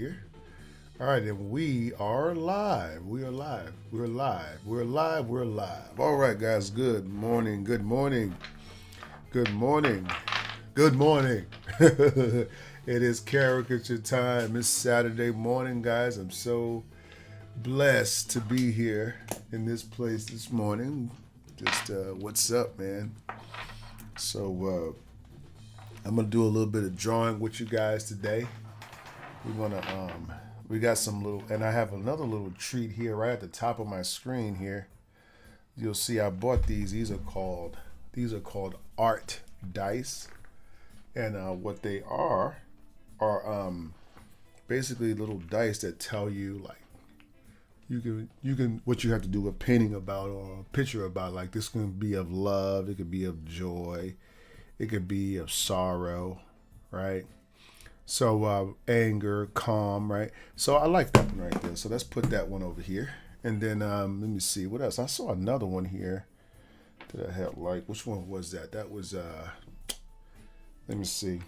here. All right, and we are live. We are live. We're live. We're live. We're live. All right, guys. Good morning. Good morning. Good morning. Good morning. It is caricature time. It's Saturday morning, guys. I'm so blessed to be here in this place this morning. Just what's up, man? So I'm gonna do a little bit of drawing with you guys today. We got some little, and I have another little treat here right at the top of my screen here. You'll see I bought these. These are called art dice, and what they are basically little dice that tell you like you can what you have to do a painting about or a picture about. Like this can be of love, it could be of joy, it could be of sorrow, right? So anger, calm, right? So I like that one right there. So let's put that one over here. And then let me see what else. I saw another one here that I had like. Which one was that? That was let me see.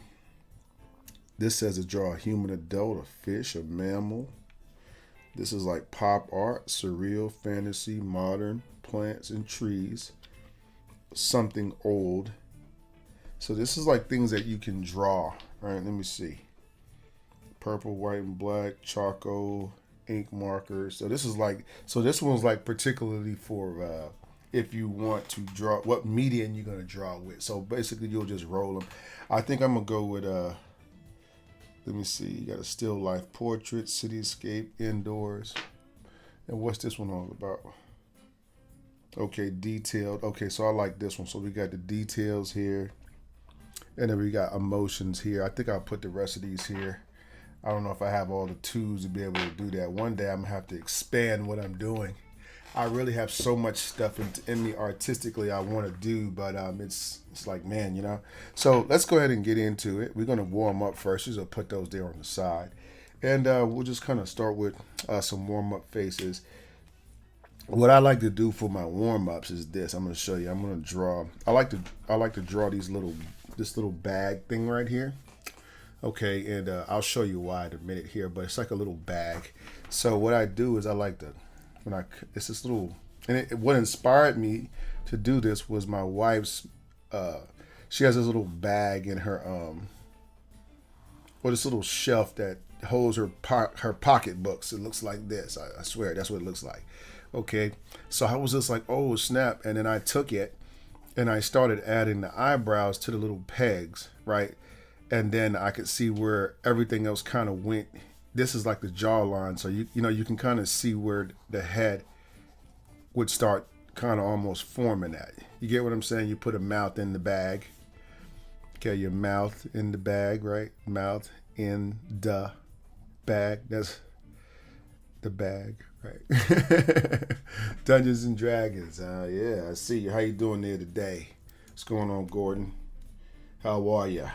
This says to draw a human adult, a fish, a mammal. This is like pop art, surreal, fantasy, modern, plants and trees, something old. So this is like things that you can draw. All right, let me see. Purple, white, and black, charcoal, ink markers. So this one's like particularly for if you want to draw what medium you're gonna draw with. So basically, you'll just roll them. I think I'm gonna go with let me see. You got a still life portrait, cityscape, indoors, and what's this one all about? Okay, detailed. Okay, so I like this one. So we got the details here, and then we got emotions here. I think I'll put the rest of these here. I don't know if I have all the tools to be able to do that. One day I'm gonna have to expand what I'm doing. I really have so much stuff in me artistically I want to do, but it's like, man, you know. So let's go ahead and get into it. We're gonna warm up first. Just gonna put those there on the side, and we'll just kind of start with some warm up faces. What I like to do for my warm ups is this. I'm gonna show you. I'm gonna draw. I like to draw this little bag thing right here. Okay, and I'll show you why in a minute here, but it's like a little bag. So what I do is I like to, it's this little, and what inspired me to do this was my wife's, she has this little bag in her, this little shelf that holds her pocketbooks. It looks like this. I swear, that's what it looks like. Okay, so I was just like, oh snap, and then I took it and I started adding the eyebrows to the little pegs, right? And then I could see where everything else kind of went. This is like the jawline, so you can kind of see where the head would start kind of almost forming that. You get what I'm saying? You put a mouth in the bag. Okay, your mouth in the bag, right? Mouth in the bag. That's the bag, right? Dungeons and Dragons. Yeah, I see you. How you doing there today? What's going on, Gordon? How are you?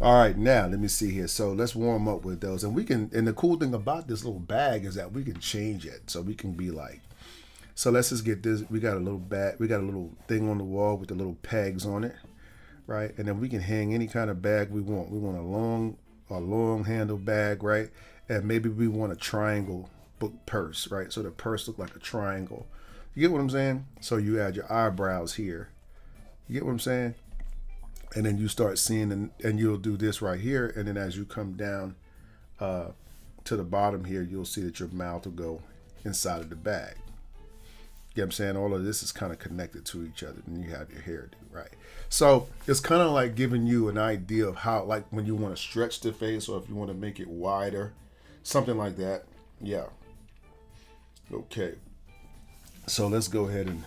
All right, now let me see here. So let's warm up with those, and the cool thing about this little bag is that we can change it. So we can be like, so let's just get this. We got a little bag. We got a little thing on the wall with the little pegs on it, right? And then we can hang any kind of bag we want. We want a long handle bag, right? And maybe we want a triangle book purse, right? So the purse look like a triangle. You get what I'm saying? So you add your eyebrows here. You get what I'm saying? And then you start seeing, and you'll do this right here. And then as you come down to the bottom here, you'll see that your mouth will go inside of the bag. You know what I'm saying? All of this is kind of connected to each other. And you have your hairdo, right? So it's kind of like giving you an idea of how, like when you want to stretch the face or if you want to make it wider, something like that. Yeah. Okay. So let's go ahead and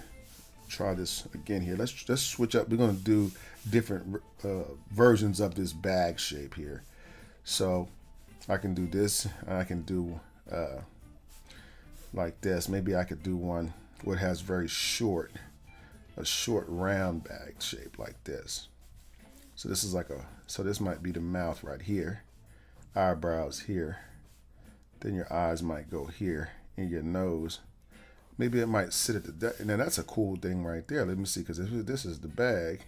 try this again here. Let's switch up. We're going to do different versions of this bag shape here. So I can do this. I can do like this. Maybe I could do one what has a short round bag shape like this. So this is so this might be the mouth right here, eyebrows here, then your eyes might go here, and your nose. Maybe it might sit at and then that's a cool thing right there. Let me see, because if this is the bag,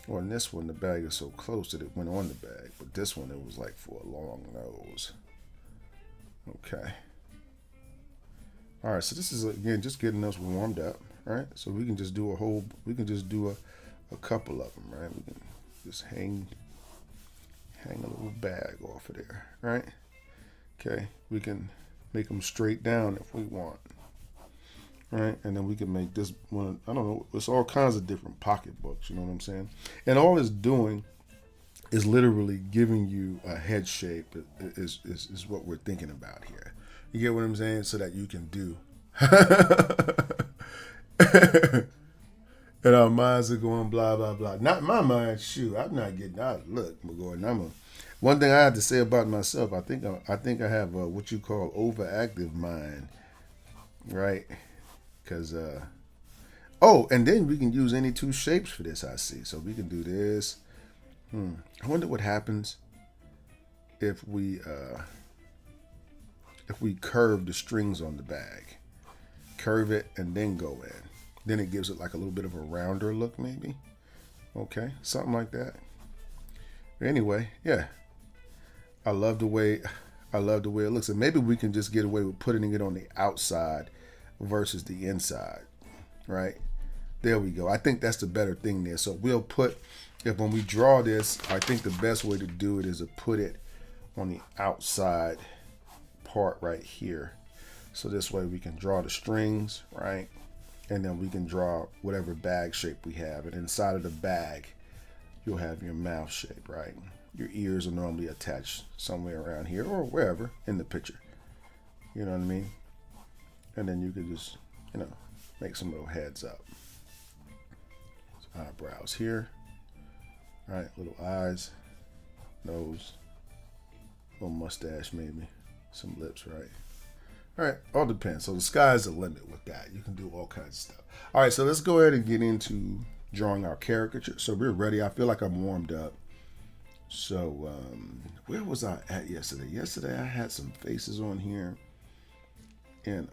on this one the bag is so close that it went on the bag, but this one it was like for a long nose. Okay. All right, so this is again just getting us warmed up, right? So we can just do a couple of them, right? We can just hang a little bag off of there, right? Okay, we can make them straight down if we want, right? And then we can make this one. I don't know. It's all kinds of different pocketbooks. You know what I'm saying? And all it's doing is literally giving you a head shape. Is what we're thinking about here. You get what I'm saying? So that you can do. And our minds are going blah blah blah. Not my mind. Shoot, I'm not getting out. Look, Gordon. One thing I have to say about myself. I think I have what you call overactive mind, right? Because oh, and then we can use any two shapes for this. I see. So we can do this. I wonder what happens if we curve the strings on the bag, curve it and then go in. Then it gives it like a little bit of a rounder look, maybe. Okay, something like that. Anyway, yeah, I love the way it looks, and maybe we can just get away with putting it on the outside versus the inside, right? There we go. I think that's the better thing there. So we'll put, if when we draw this, I think the best way to do it is to put it on the outside part right here. So this way we can draw the strings, right? And then we can draw whatever bag shape we have. And inside of the bag, you'll have your mouth shape, right? Your ears are normally attached somewhere around here or wherever in the picture. You know what I mean? And then you could just, make some little heads up. Eyebrows here, right? Little eyes, nose, little mustache maybe, some lips, right? All right, all depends. So the sky's the limit with that. You can do all kinds of stuff. All right, so let's go ahead and get into drawing our caricature. So we're ready. I feel like I'm warmed up. So where was I at yesterday? Yesterday I had some faces on here, and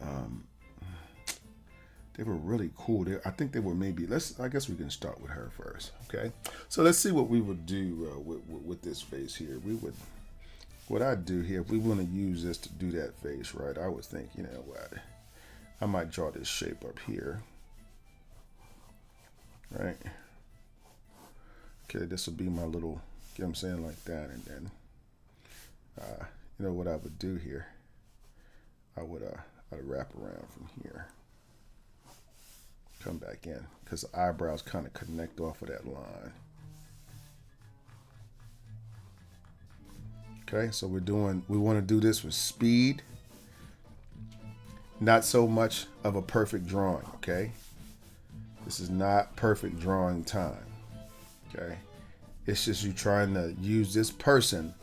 they were really cool. I think they were maybe. I guess we can start with her first. Okay. So let's see what we would do with this face here. What I'd do here, if we want to use this to do that face, right, I would think, you know what, I might draw this shape up here, right? Okay, this will be my little, you know what I'm saying, like that, and then, what I would do here, I'd wrap around from here, come back in, because the eyebrows kind of connect off of that line. Okay, so we want to do this with speed, not so much of a perfect drawing, okay? This is not perfect drawing time, okay? It's just you trying to use this person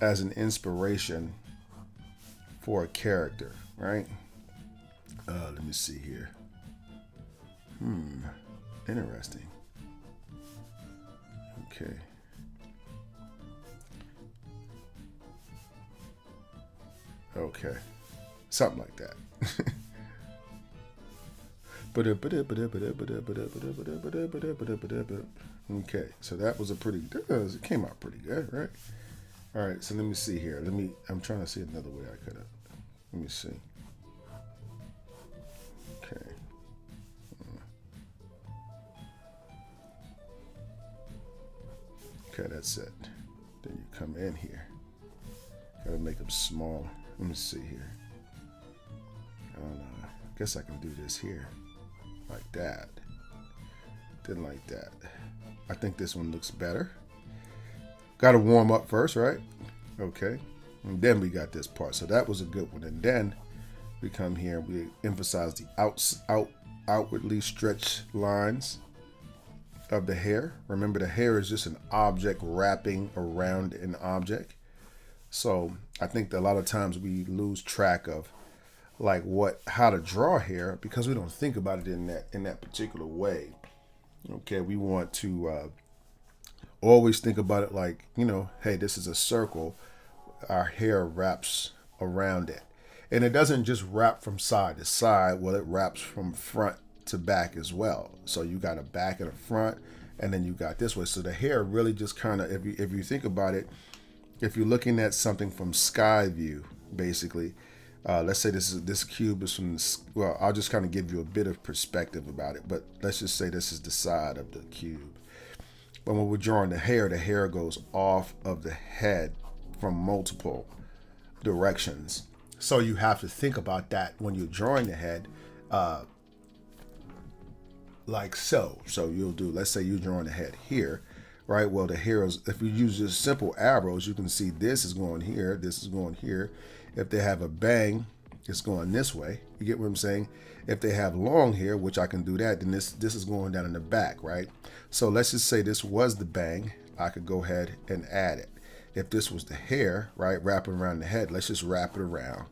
as an inspiration for a character, right? Let me see here. Interesting. Okay. Okay, something like that. Okay, so that was it came out pretty good, right? All right, so let me see here. I'm trying to see another way I could have. Let me see. Okay. Okay, that's it. Then you come in here. Gotta make them smaller. Let me see here. I don't know. I guess I can do this here. Like that. Then like that. I think this one looks better. Gotta warm up first, right? Okay. And then we got this part. So that was a good one. And then we come here and we emphasize the outwardly stretched lines of the hair. Remember, the hair is just an object wrapping around an object. So I think that a lot of times we lose track of like how to draw hair because we don't think about it in that particular way. Okay, we want to always think about it like, hey, this is a circle. Our hair wraps around it. And it doesn't just wrap from side to side. Well, it wraps from front to back as well. So you got a back and a front, and then you got this way. So the hair really just kind of, if you think about it, if you're looking at something from sky view, basically. Let's say this cube is from this, well, I'll just kind of give you a bit of perspective about it, but let's just say this is the side of the cube. But when we're drawing the hair goes off of the head from multiple directions. So you have to think about that when you're drawing the head, like so. So you'll do, let's say you're drawing the head here, right? Well, the hair is, if you use just simple arrows, you can see this is going here, this is going here. If they have a bang, it's going this way. You get what I'm saying? If they have long hair, which I can do that, then this is going down in the back, right? So let's just say this was the bang. I could go ahead and add it. If this was the hair, right, wrapping around the head, let's just wrap it around.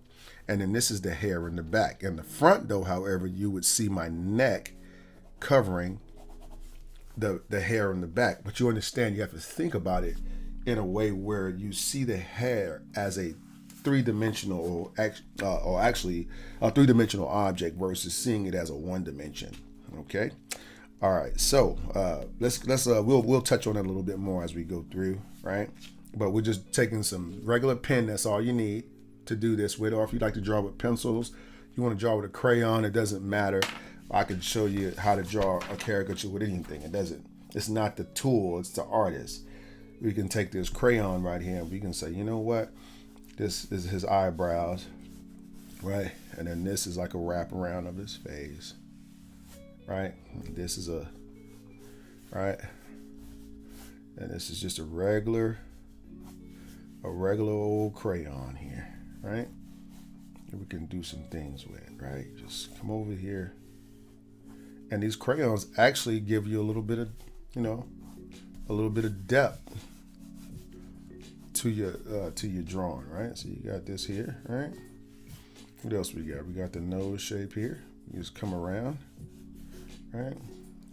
And then this is the hair in the back. In the front, though, however, you would see my neck covering the hair in the back. But you understand, you have to think about it in a way where you see the hair as a three-dimensional or actually a three-dimensional object versus seeing it as a one dimension. Okay. All right. So we'll touch on that a little bit more as we go through, right? But we're just taking some regular pen. That's all you need to do this with. Or if you like to draw with pencils, you want to draw with a crayon, it doesn't matter. I can show you how to draw a caricature with anything. It's not the tool, it's the artist. We can take this crayon right here and we can say, you know what? This is his eyebrows, right? And then this is like a wraparound of his face, right? This is right? And this is just a regular old crayon here, right? And we can do some things with, right? Just come over here. And these crayons actually give you a little bit of depth to your drawing, right? So you got this here, right? What else we got? We got the nose shape here. You just come around, right?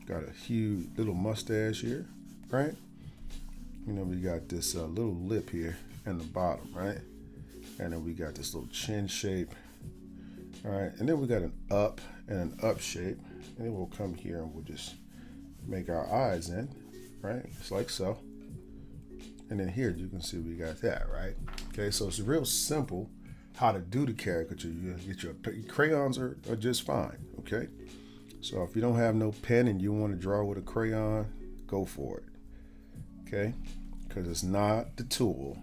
Got a huge little mustache here, right? You know, we got this little lip here in the bottom, right? And then we got this little chin shape, all right? And then we got an up and an up shape. And then we'll come here and we'll just make our eyes in, right? Just like so. And then here you can see we got that, right? Okay, so it's real simple how to do the caricature. You get your crayons are just fine, okay? So if you don't have no pen and you want to draw with a crayon, go for it, okay? Because it's not the tool,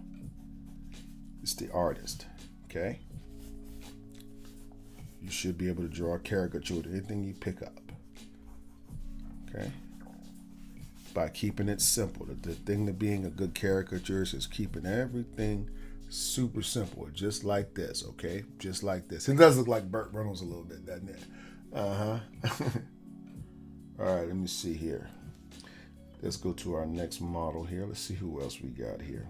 it's the artist, okay? You should be able to draw a caricature with anything you pick up, okay? By keeping it simple. The thing to being a good caricaturist is keeping everything super simple, just like this, okay? Just like this. It does look like Burt Reynolds a little bit, doesn't it? Uh-huh. All right, let me see here. Let's go to our next model here. Let's see who else we got here.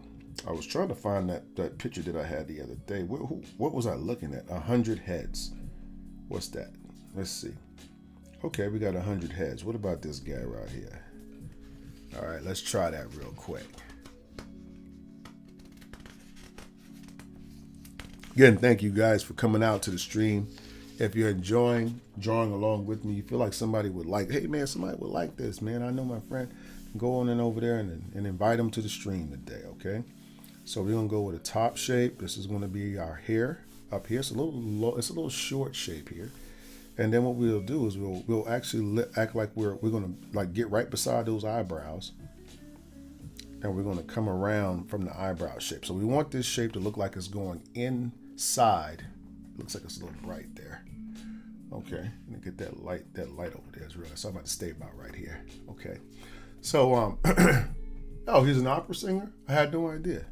I was trying to find that picture that I had the other day. What was I looking at? 100 heads. What's that? Let's see. Okay, we got 100 heads. What about this guy right here? All right, let's try that real quick. Again, thank you guys for coming out to the stream. If you're enjoying drawing along with me, you feel like somebody would like, hey man, somebody would like this, man. I know my friend. Go on in over there and invite them to the stream today, okay? So we're gonna go with a top shape. This is gonna be our hair up here. It's a little short shape here. And then what we'll do is we'll actually act like we're gonna like get right beside those eyebrows, and we're gonna come around from the eyebrow shape. So we want this shape to look like it's going inside. Looks like it's a little bright there. Okay, let me get that light over there. It's real. So I'm about to stay about right here. Okay, so oh, he's an opera singer. I had no idea.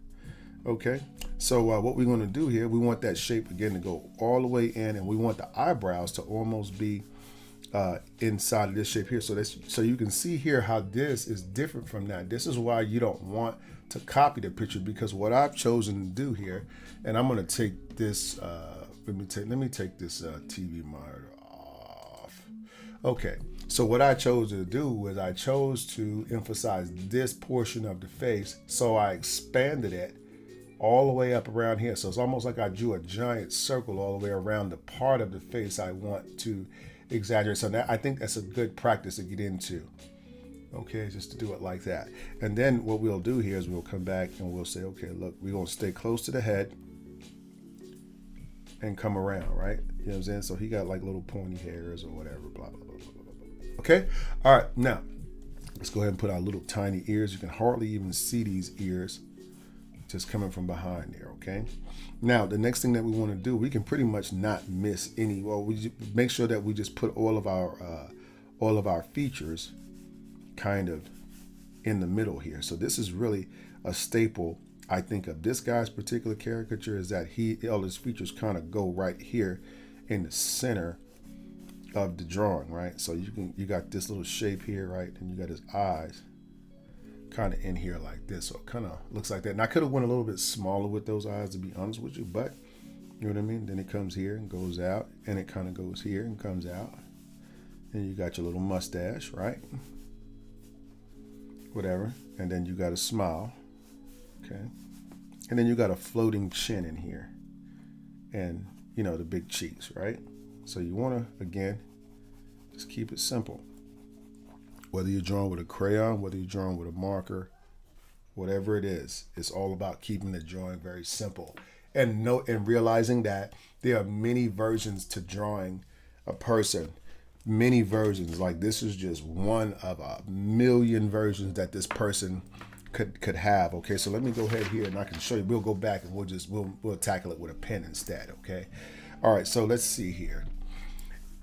Okay, so what we're going to do here, we want that shape again to go all the way in, and we want the eyebrows to almost be inside of this shape here. So you can see here how this is different from that. This is why you don't want to copy the picture, because what I've chosen to do here, and I'm going to take this. Let me take this TV monitor off. Okay, so what I chose to do was I chose to emphasize this portion of the face, so I expanded it all the way up around here. So it's almost like I drew a giant circle all the way around the part of the face I want to exaggerate. So I think that's a good practice to get into. Okay, just to do it like that. And then what we'll do here is we'll come back and we'll say, okay, look, we're going to stay close to the head. and come around, right? You know what I'm saying? So he got like little pointy hairs or whatever, blah, blah, blah, blah, blah, blah. Okay? All right, now, let's go ahead and put our little tiny ears. You can hardly even see these ears just coming from behind there, okay? Now, the next thing that we want to do, we can pretty much not miss any, well, we make sure that we just put all of our features kind of in the middle here. So this is really a staple, I think, of this guy's particular caricature, is that all his features kind of go right here in the center of the drawing, right? So you got this little shape here, right? And you got his eyes kind of in here like this. So it kind of looks like that. And I could have went a little bit smaller with those eyes, to be honest with you, but you know what I mean? Then it comes here and goes out, and it kind of goes here and comes out. And you got your little mustache, right? Whatever. And then you got a smile. Okay. And then you got a floating chin in here. And, you know, the big cheeks, right? So you want to, again, just keep it simple. Whether you're drawing with a crayon, whether you're drawing with a marker, whatever it is, it's all about keeping the drawing very simple. And realizing that there are many versions to drawing a person. Many versions. Like, this is just one of a million versions that this person could have. Okay, so let me go ahead here and I can show you. We'll go back and we'll tackle it with a pen instead. Okay, all right, so let's see here.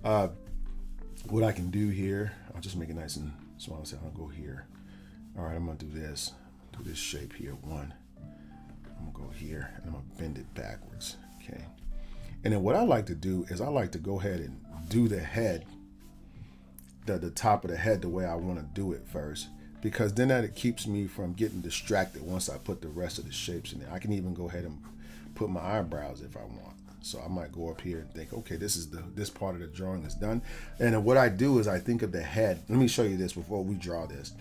What I can do here, I'll just make it nice and small. So I'll go here. All right, I'm gonna do this shape here. One, I'm gonna go here and I'm gonna bend it backwards. Okay, and then what I like to do is I like to go ahead and do the head, the top of the head, the way I want to do it first, because then that it keeps me from getting distracted once I put the rest of the shapes in there. I can even go ahead and put my eyebrows if I want. So I might go up here and think, okay, this part of the drawing is done. And then what I do is I think of the head. Let me show you this before we draw this.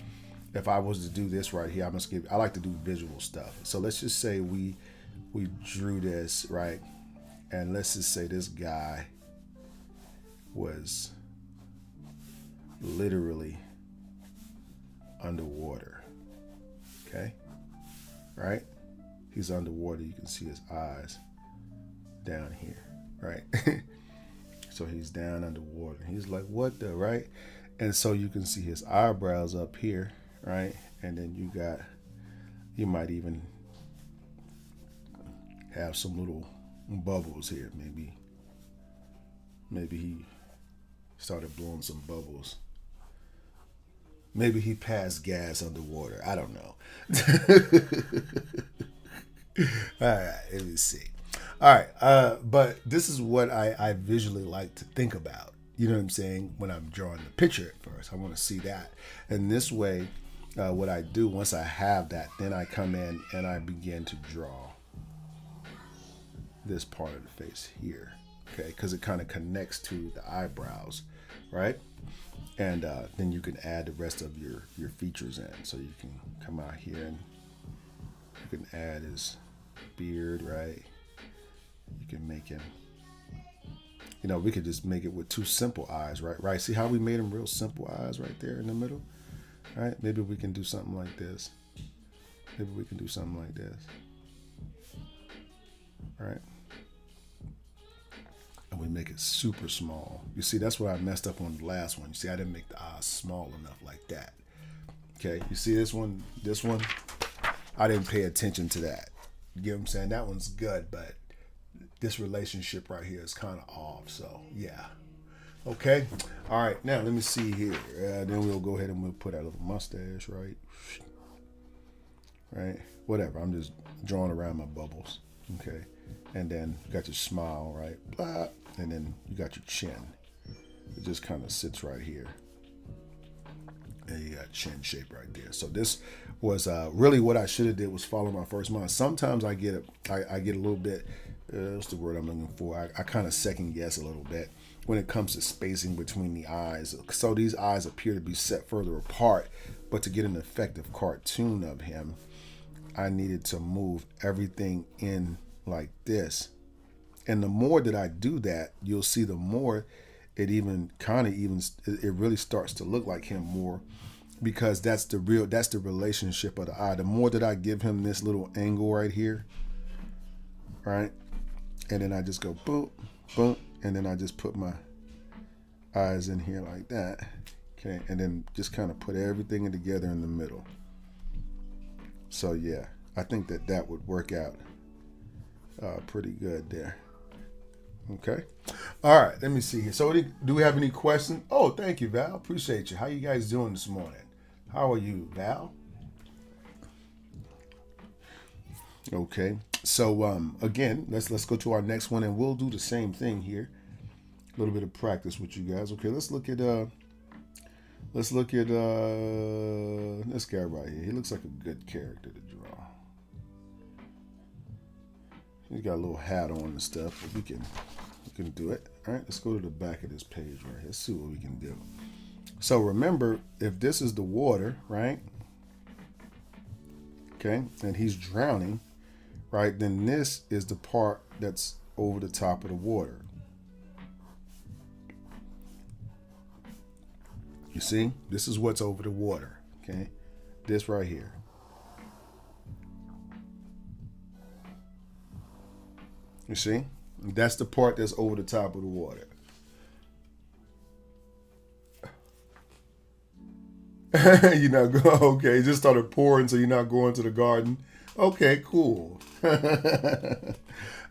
If I was to do this right here, I like to do visual stuff. So let's just say we drew this, right? And let's just say this guy was literally underwater. Okay, right? He's underwater. You can see his eyes down here, right? So he's down underwater. He's like, what the, right? And so you can see his eyebrows up here, right? And then you might even have some little bubbles here. Maybe he started blowing some bubbles. Maybe he passed gas underwater. I don't know. All right, let me see. All right, but this is what I visually like to think about. You know what I'm saying? When I'm drawing the picture at first, I want to see that. And this way, what I do, once I have that, then I come in and I begin to draw this part of the face here. Okay, because it kind of connects to the eyebrows, right? And then you can add the rest of your features in. So you can come out here and you can add his beard, right? You can make him, you know, we could just make it with two simple eyes, right? Right. See how we made him real simple eyes right there in the middle? All right. Maybe we can do something like this. Maybe we can do something like this. All right. And we make it super small. You see, that's where I messed up on the last one. You see, I didn't make the eyes small enough like that. Okay, you see this one, I didn't pay attention to that. You get what I'm saying? That one's good, but this relationship right here is kind of off. So, yeah. Okay. All right, now let me see here. Then we'll go ahead and we'll put our little mustache, right? Right? Whatever. I'm just drawing around my bubbles. Okay. And then you got your smile, right? Blah. And then you got your chin. It just kind of sits right here. And you got chin shape right there. So this was really what I should have did was follow my first mind. Sometimes I get a little bit, what's the word I'm looking for? I kind of second guess a little bit when it comes to spacing between the eyes. So these eyes appear to be set further apart, but to get an effective cartoon of him, I needed to move everything in like this. And the more that I do that, you'll see the more it really starts to look like him more, because that's the relationship of the eye. The more that I give him this little angle right here, right? And then I just go boom, boom, and then I just put my eyes in here like that. Okay, and then just kind of put everything together in the middle. So yeah, I think that would work out pretty good there. Okay. All right, let me see here. So do we have any questions? Oh, thank you, Val. Appreciate you. How you guys doing this morning? How are you, Val? Okay. So again, let's go to our next one, and we'll do the same thing here. A little bit of practice with you guys. Okay, let's look at this guy right here. He looks like a good character to draw. He's got a little hat on and stuff, but we can do it. All right, let's go to the back of this page right here. Let's see what we can do. So remember, if this is the water, right? Okay, and he's drowning, right? Then this is the part that's over the top of the water. You see, this is what's over the water. Okay, this right here. You see, that's the part that's over the top of the water. You're not going, okay, it just started pouring, so you're not going to the garden. Okay, cool.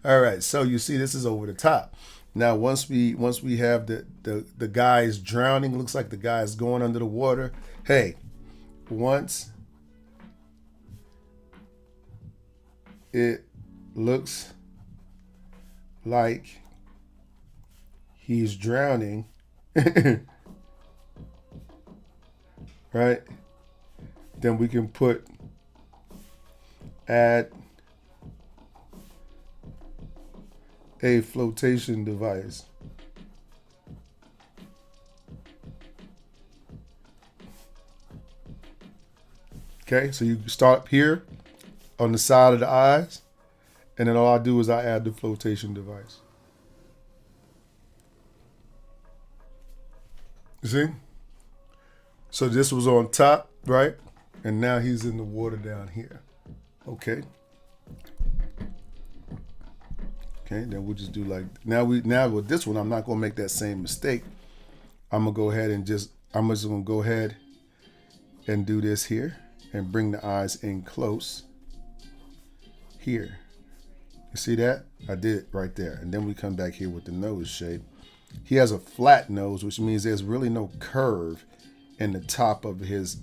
All right, so you see this is over the top. Now once we have the guy is drowning, looks like the guy is going under the water. Hey, once it looks like he's drowning, right? Then we can add a flotation device. Okay, so you start here on the side of the eyes, and then all I do is I add the flotation device. You see? So this was on top, right? And now he's in the water down here. Okay. Okay, then we'll just do like, now with this one, I'm not gonna make that same mistake. I'm just gonna go ahead and do this here and bring the eyes in close here. You see that? I did it right there. And then we come back here with the nose shape. He has a flat nose, which means there's really no curve in the top of his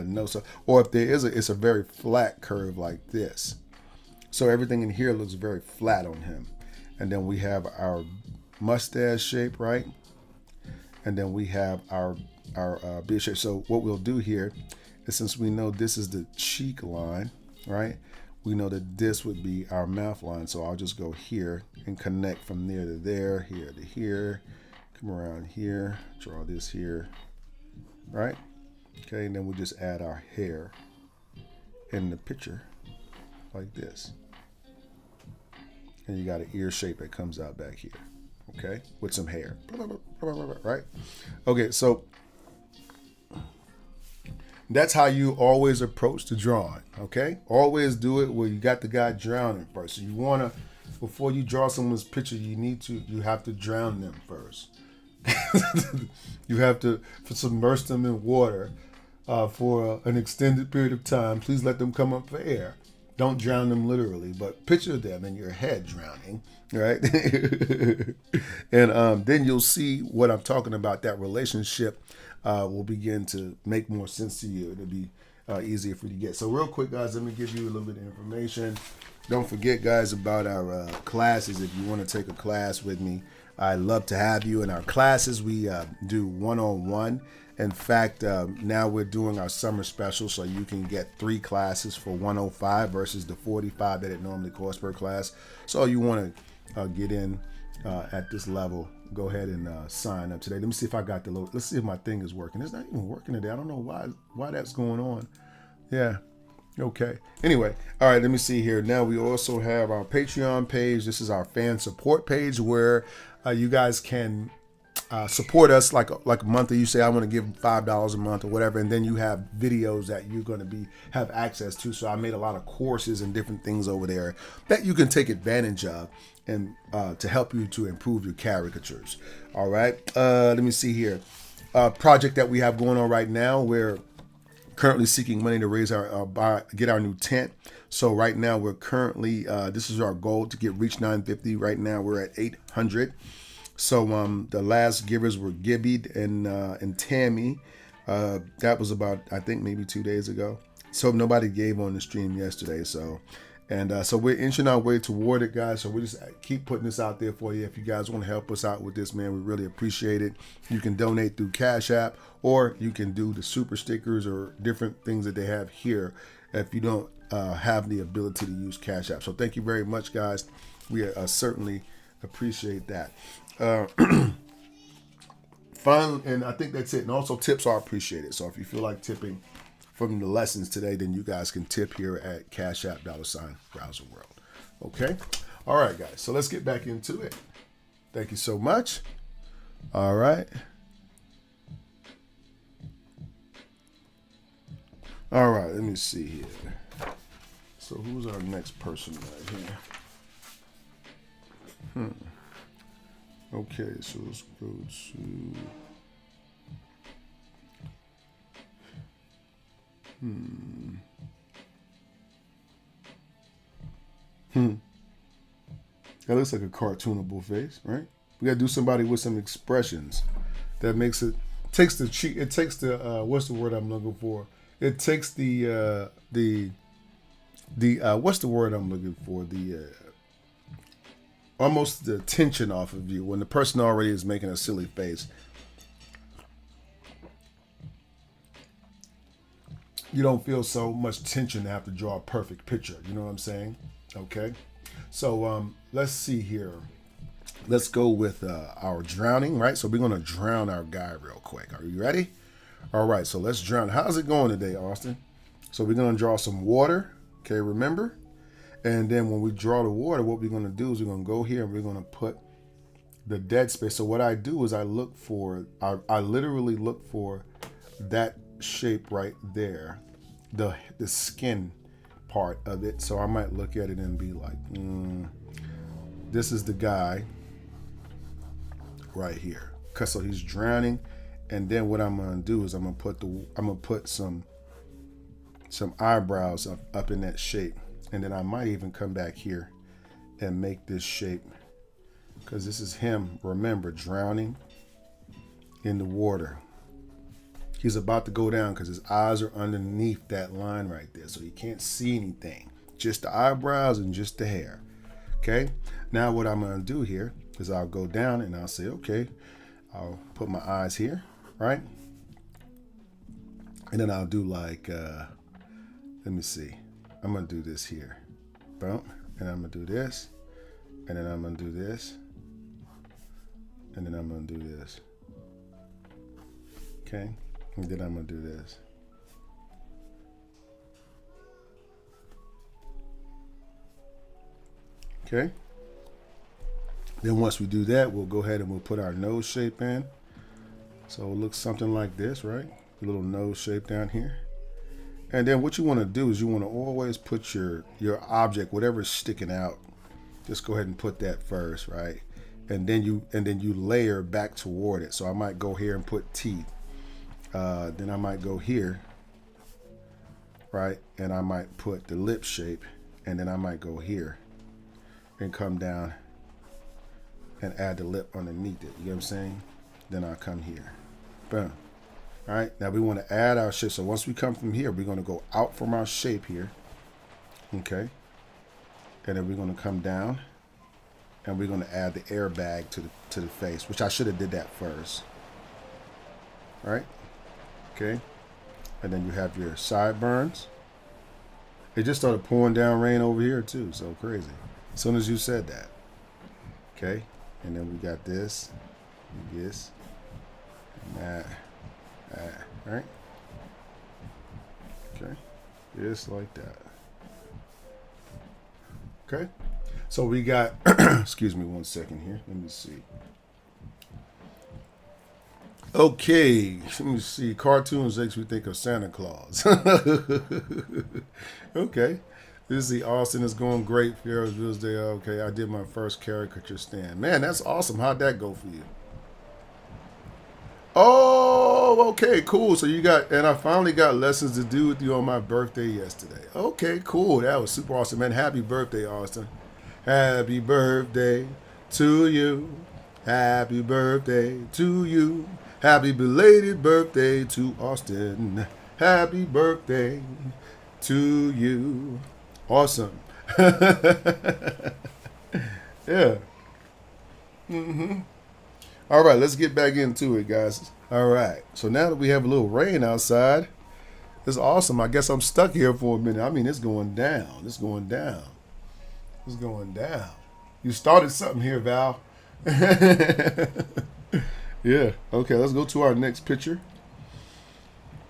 nose. Or if there is, it's a very flat curve like this. So everything in here looks very flat on him. And then we have our mustache shape, right? And then we have our beard shape. So what we'll do here is, since we know this is the cheek line, right? We know that this would be our mouth line. So I'll just go here and connect from there to there, here to here, come around here, draw this here, right? Okay, and then we'll just add our hair in the picture like this. And you got an ear shape that comes out back here, okay, with some hair, right? Okay, so that's how you always approach the drawing, okay? Always do it where you got the guy drowning first. So you want to, before you draw someone's picture, you have to drown them first. You have to submerge them in water for an extended period of time. Please let them come up for air. Don't drown them literally, but picture them in your head drowning, right? And then you'll see what I'm talking about. That relationship will begin to make more sense to you. It'll be easier for you to get. So real quick, guys, let me give you a little bit of information. Don't forget, guys, about our classes. If you want to take a class with me, I'd love to have you in our classes. We do one-on-one. In fact, now we're doing our summer special, so you can get 3 classes for $105 versus the $45 that it normally costs per class. So you want to get in at this level, go ahead and sign up today. Let me see if I got the load. Let's see if my thing is working. It's not even working today. I don't know why that's going on. Yeah. Okay. Anyway, all right, let me see here. Now we also have our Patreon page. This is our fan support page where you guys can support us like a month, or you say I want to give $5 a month or whatever, and then you have videos that you're going to have access to. So I made a lot of courses and different things over there that you can take advantage of and to help you to improve your caricatures. All right, let me see here. Project that we have going on right now. We're currently seeking money to raise get our new tent. So right now we're currently this is our goal to reach 950. Right now we're at 800. So the last givers were Gibby and Tammy. That was about, I think, maybe 2 days ago. So nobody gave on the stream yesterday. So we're inching our way toward it, guys. So we just keep putting this out there for you. If you guys want to help us out with this, man, we really appreciate it. You can donate through Cash App, or you can do the super stickers or different things that they have here if you don't have the ability to use Cash App. So thank you very much, guys. We certainly appreciate that. Finally, and I think that's it. And also tips are appreciated. So if you feel like tipping from the lessons today, then you guys can tip here at Cash App $RowserWorld. Okay. All right, guys. So let's get back into it. Thank you so much. All right. All right. Let me see here. So who's our next person right here? Okay, so let's go to That looks like a cartoonable face, right? We gotta do somebody with some expressions that makes it takes the what's the word I'm looking for? It takes the what's the word I'm looking for? Almost the tension off of you when the person already is making a silly face. You don't feel so much tension to have to draw a perfect picture. You know what I'm saying? Okay. So let's see here. Let's go with our drowning, right? So we're going to drown our guy real quick. Are you ready? All right. So let's drown. How's it going today, Austin? So we're going to draw some water. Okay, remember? And then when we draw the water, what we're going to do is we're going to go here and we're going to put the dead space. So what I do is I literally look for that shape right there, the skin part of it. So I might look at it and be like, this is the guy right here. Cause so he's drowning. And then what I'm going to do is I'm going to put some eyebrows up in that shape. And then I might even come back here and make this shape, because this is him, remember, drowning in the water. He's about to go down because his eyes are underneath that line right there. So he can't see anything, just the eyebrows and just the hair. Okay. Now what I'm going to do here is I'll go down and I'll say, okay, I'll put my eyes here, right? And then I'll do like, let me see. I'm going to do this here. Boom. And I'm going to do this. And then I'm going to do this. And then I'm going to do this. Okay. And then I'm going to do this. Okay. Then once we do that, we'll go ahead and we'll put our nose shape in. So it looks something like this, right? A little nose shape down here. And then what you want to do is you want to always put your object, whatever's sticking out, just go ahead and put that first, right? And then you layer back toward it. So I might go here and put teeth. Then I might go here, right? And I might put the lip shape, and then I might go here and come down and add the lip underneath it. You know what I'm saying? Then I'll come here. Boom. All right, now we want to add our shape. So once we come from here, we're going to go out from our shape here. Okay. And then we're going to come down and we're going to add the airbag to the face, which I should have did that first. All right. Okay. And then you have your sideburns. It just started pouring down rain over here too. So crazy. As soon as you said that. Okay. And then we got this, and that. Right? Okay. Just like that. Okay. So we got, excuse me one second here. Let me see. Okay, let me see. Cartoons makes me think of Santa Claus. Okay. This is the Austin is going great. Ferris Day. Okay, I did my first caricature stand. Man, that's awesome. How'd that go for you? Oh, okay, cool. So you got, and I finally got lessons to do with you on my birthday yesterday. Okay, cool. That was super awesome, man. Happy birthday, Austin. Happy birthday to you. Happy birthday to you. Happy belated birthday to Austin. Happy birthday to you. Awesome. Yeah. All right, let's get back into it, guys. All right. So now that we have a little rain outside, it's awesome. I guess I'm stuck here for a minute. I mean, it's going down. It's going down. It's going down. You started something here, Val. Yeah. Okay, let's go to our next picture.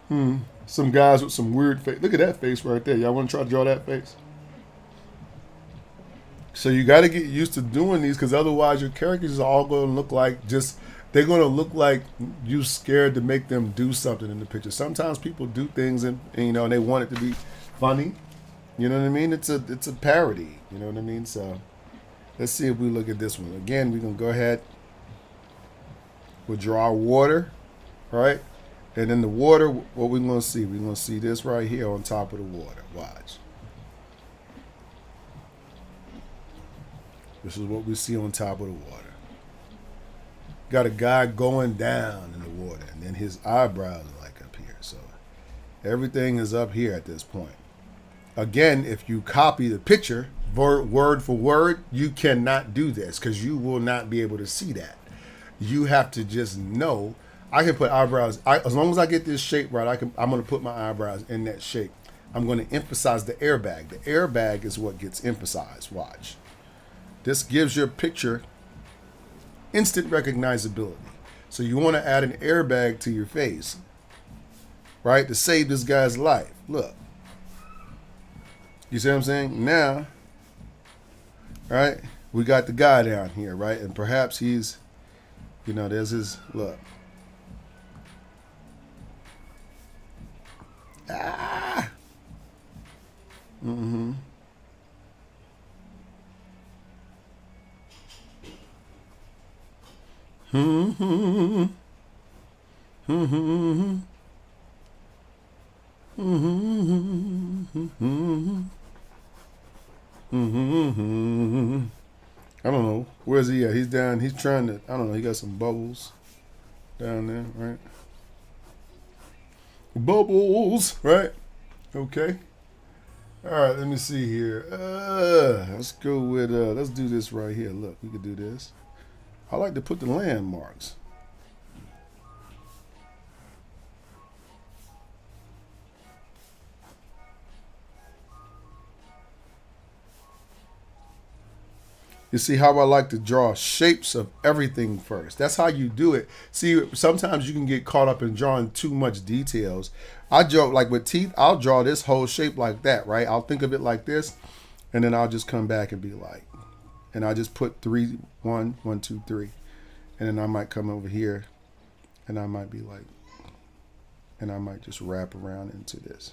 Some guys with some weird face. Look at that face right there. Y'all want to try to draw that face? So you got to get used to doing these because otherwise your characters are all going to look like just, they're going to look like you scared to make them do something in the picture. Sometimes people do things and you know, and they want it to be funny. You know what I mean? It's a parody. You know what I mean? So let's see if we look at this one. Again, we're going to go ahead. We'll draw water, right? And in the water, what we're going to see? We're going to see this right here on top of the water. Watch. This is what we see on top of the water. Got a guy going down in the water, and then his eyebrows are like up here. So everything is up here at this point. Again, if you copy the picture word for word, you cannot do this because you will not be able to see that. You have to just know. I can put eyebrows. As long as I get this shape right, I'm going to put my eyebrows in that shape. I'm going to emphasize the airbag. The airbag is what gets emphasized. Watch. This gives your picture instant recognizability. So you want to add an airbag to your face, right, to save this guy's life. Look. You see what I'm saying? Now, right, we got the guy down here, right? And perhaps he's, you know, there's his, look. Ah! Mm-hmm. Mm-hmm. Mm-hmm. Mm-hmm. Mm-hmm. I don't know. Where's he at? He's down. He's trying to, I don't know. He got some bubbles down there, right? Bubbles, right? Okay. All right, let me see here. Let's go with, let's do this right here. Look, we could do this. I like to put the landmarks. You see how I like to draw shapes of everything first. That's how you do it. See, sometimes you can get caught up in drawing too much details. I draw, like with teeth, I'll draw this whole shape like that, right? I'll think of it like this, and then I'll just come back and be like, and I just put 3, 1, 1, 2, 3. And then I might come over here, and I might be like, and I might just wrap around into this.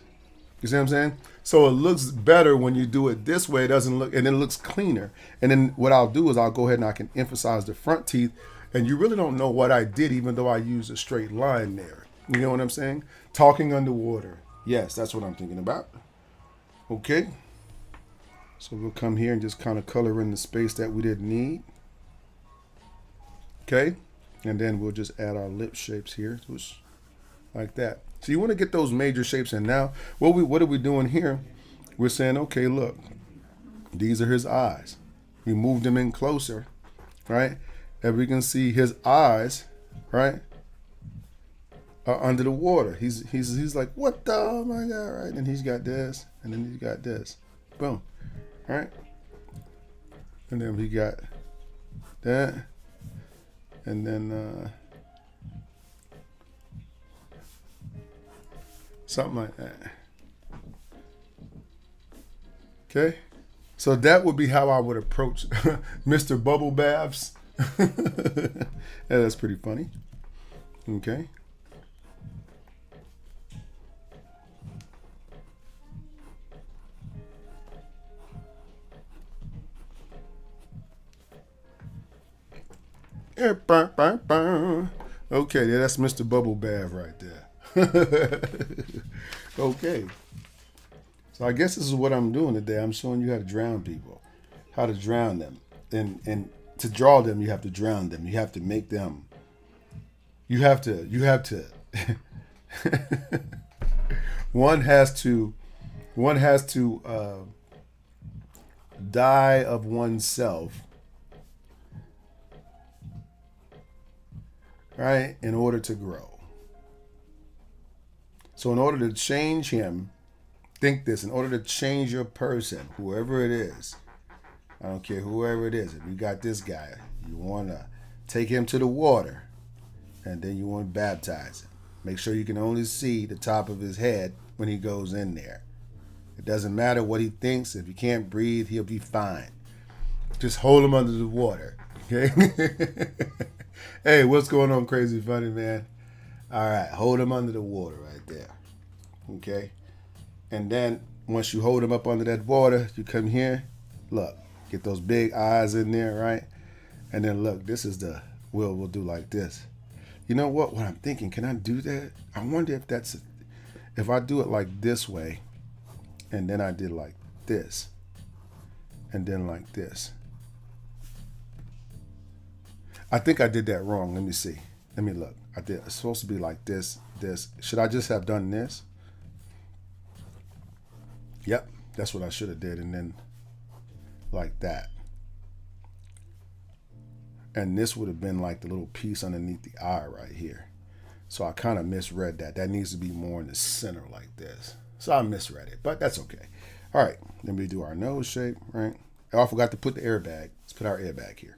You see what I'm saying? So it looks better when you do it this way. It doesn't look, and then it looks cleaner. And then what I'll do is I'll go ahead and I can emphasize the front teeth, and you really don't know what I did, even though I used a straight line there. You know what I'm saying? Talking underwater. Yes, that's what I'm thinking about. Okay. So we'll come here and just kind of color in the space that we didn't need. Okay. And then we'll just add our lip shapes here, which, like that. So you want to get those major shapes in. Now, what are we doing here? We're saying, okay, look, these are his eyes. We moved them in closer, right? And we can see his eyes, right, are under the water. He's like, what the, oh my God, right? And he's got this, and then he's got this. Boom, right? And then we got that, and then something like that. Okay, so that would be how I would approach Mr. Bubble Baths. Yeah, that's pretty funny. Okay. Okay, that's Mr. Bubble Bath right there. Okay. So I guess this is what I'm doing today. I'm showing you how to drown people, how to drown them. And to draw them, you have to drown them. You have to make them. You have to one has to die of oneself, right, in order to grow. So in order to change him, think this, in order to change your person, whoever it is, I don't care whoever it is, if you got this guy, you want to take him to the water, and then you want to baptize him. Make sure you can only see the top of his head when he goes in there. It doesn't matter what he thinks. If he can't breathe, he'll be fine. Just hold him under the water, okay? Hey, what's going on, Crazy Funny Man? All right, hold him under the water right there, okay? And then once you hold him up under that water, you come here, look, get those big eyes in there, right? And then look, this is the, we'll do like this. You know what I'm thinking, can I do that? I wonder if that's, if I do it like this way, and then I did like this, and then like this. I think I did that wrong. Let me see. Let me look. I did. It's supposed to be like this, this. Should I just have done this? Yep, that's what I should have did, and then like that. And this would have been like the little piece underneath the eye right here. So I kind of misread that. That needs to be more in the center like this. So I misread it, but that's okay. All right, then we do our nose shape, right? Oh, I forgot to put the airbag. Let's put our airbag here.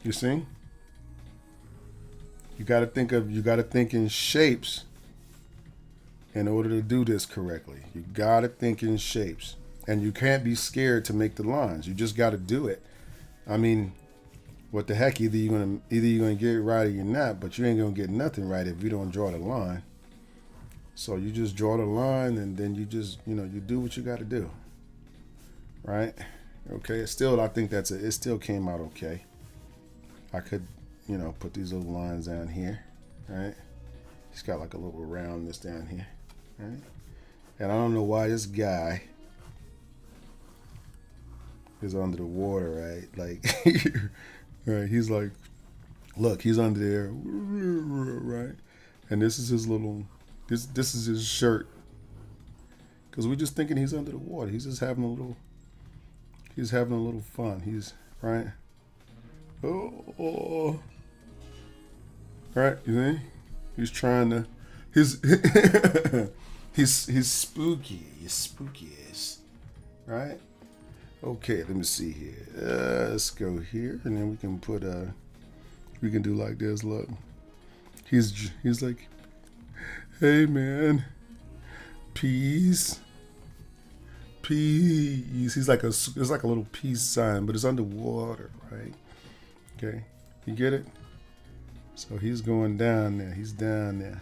You see? You got to think in shapes in order to do this correctly. You got to think in shapes. And you can't be scared to make the lines. You just got to do it. I mean, what the heck, either you're going to get it right or you're not, but you ain't going to get nothing right if you don't draw the line. So you just draw the line, and then you just, you do what you got to do. Right? Okay, I think it still came out okay. I could, put these little lines down here, right? He's got like a little roundness down here, right? And I don't know why this guy is under the water, right? Like, right? He's like, look, he's under there, right? And this is his little, this is his shirt. Because we're just thinking he's under the water. He's just having a little fun. He's, right? Oh. Right, you see? He's trying to, he's spooky. He's spooky-ish. Right? Okay, let me see here. Let's go here, and then we can put we can do like this. Look, he's like, hey man, peace. He's like it's like a little peace sign, but it's underwater, right? Okay, you get it? So he's going down there. He's down there.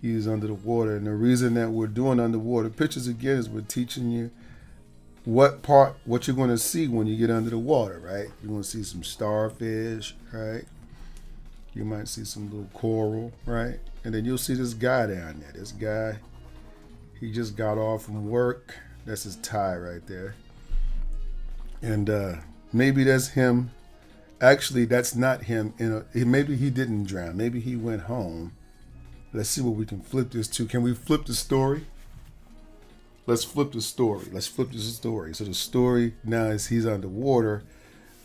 He's under the water, and the reason that we're doing underwater pictures again is we're teaching you what you're going to see when you get under the water, right? You're going to see some starfish, right? You might see some little coral, right? And then you'll see this guy down there. This guy, he just got off from work. That's his tie right there. And maybe that's him. Actually, that's not him. Maybe he didn't drown. Maybe he went home. Let's see what we can flip this to. Can we flip the story? Let's flip the story. So the story now is he's underwater.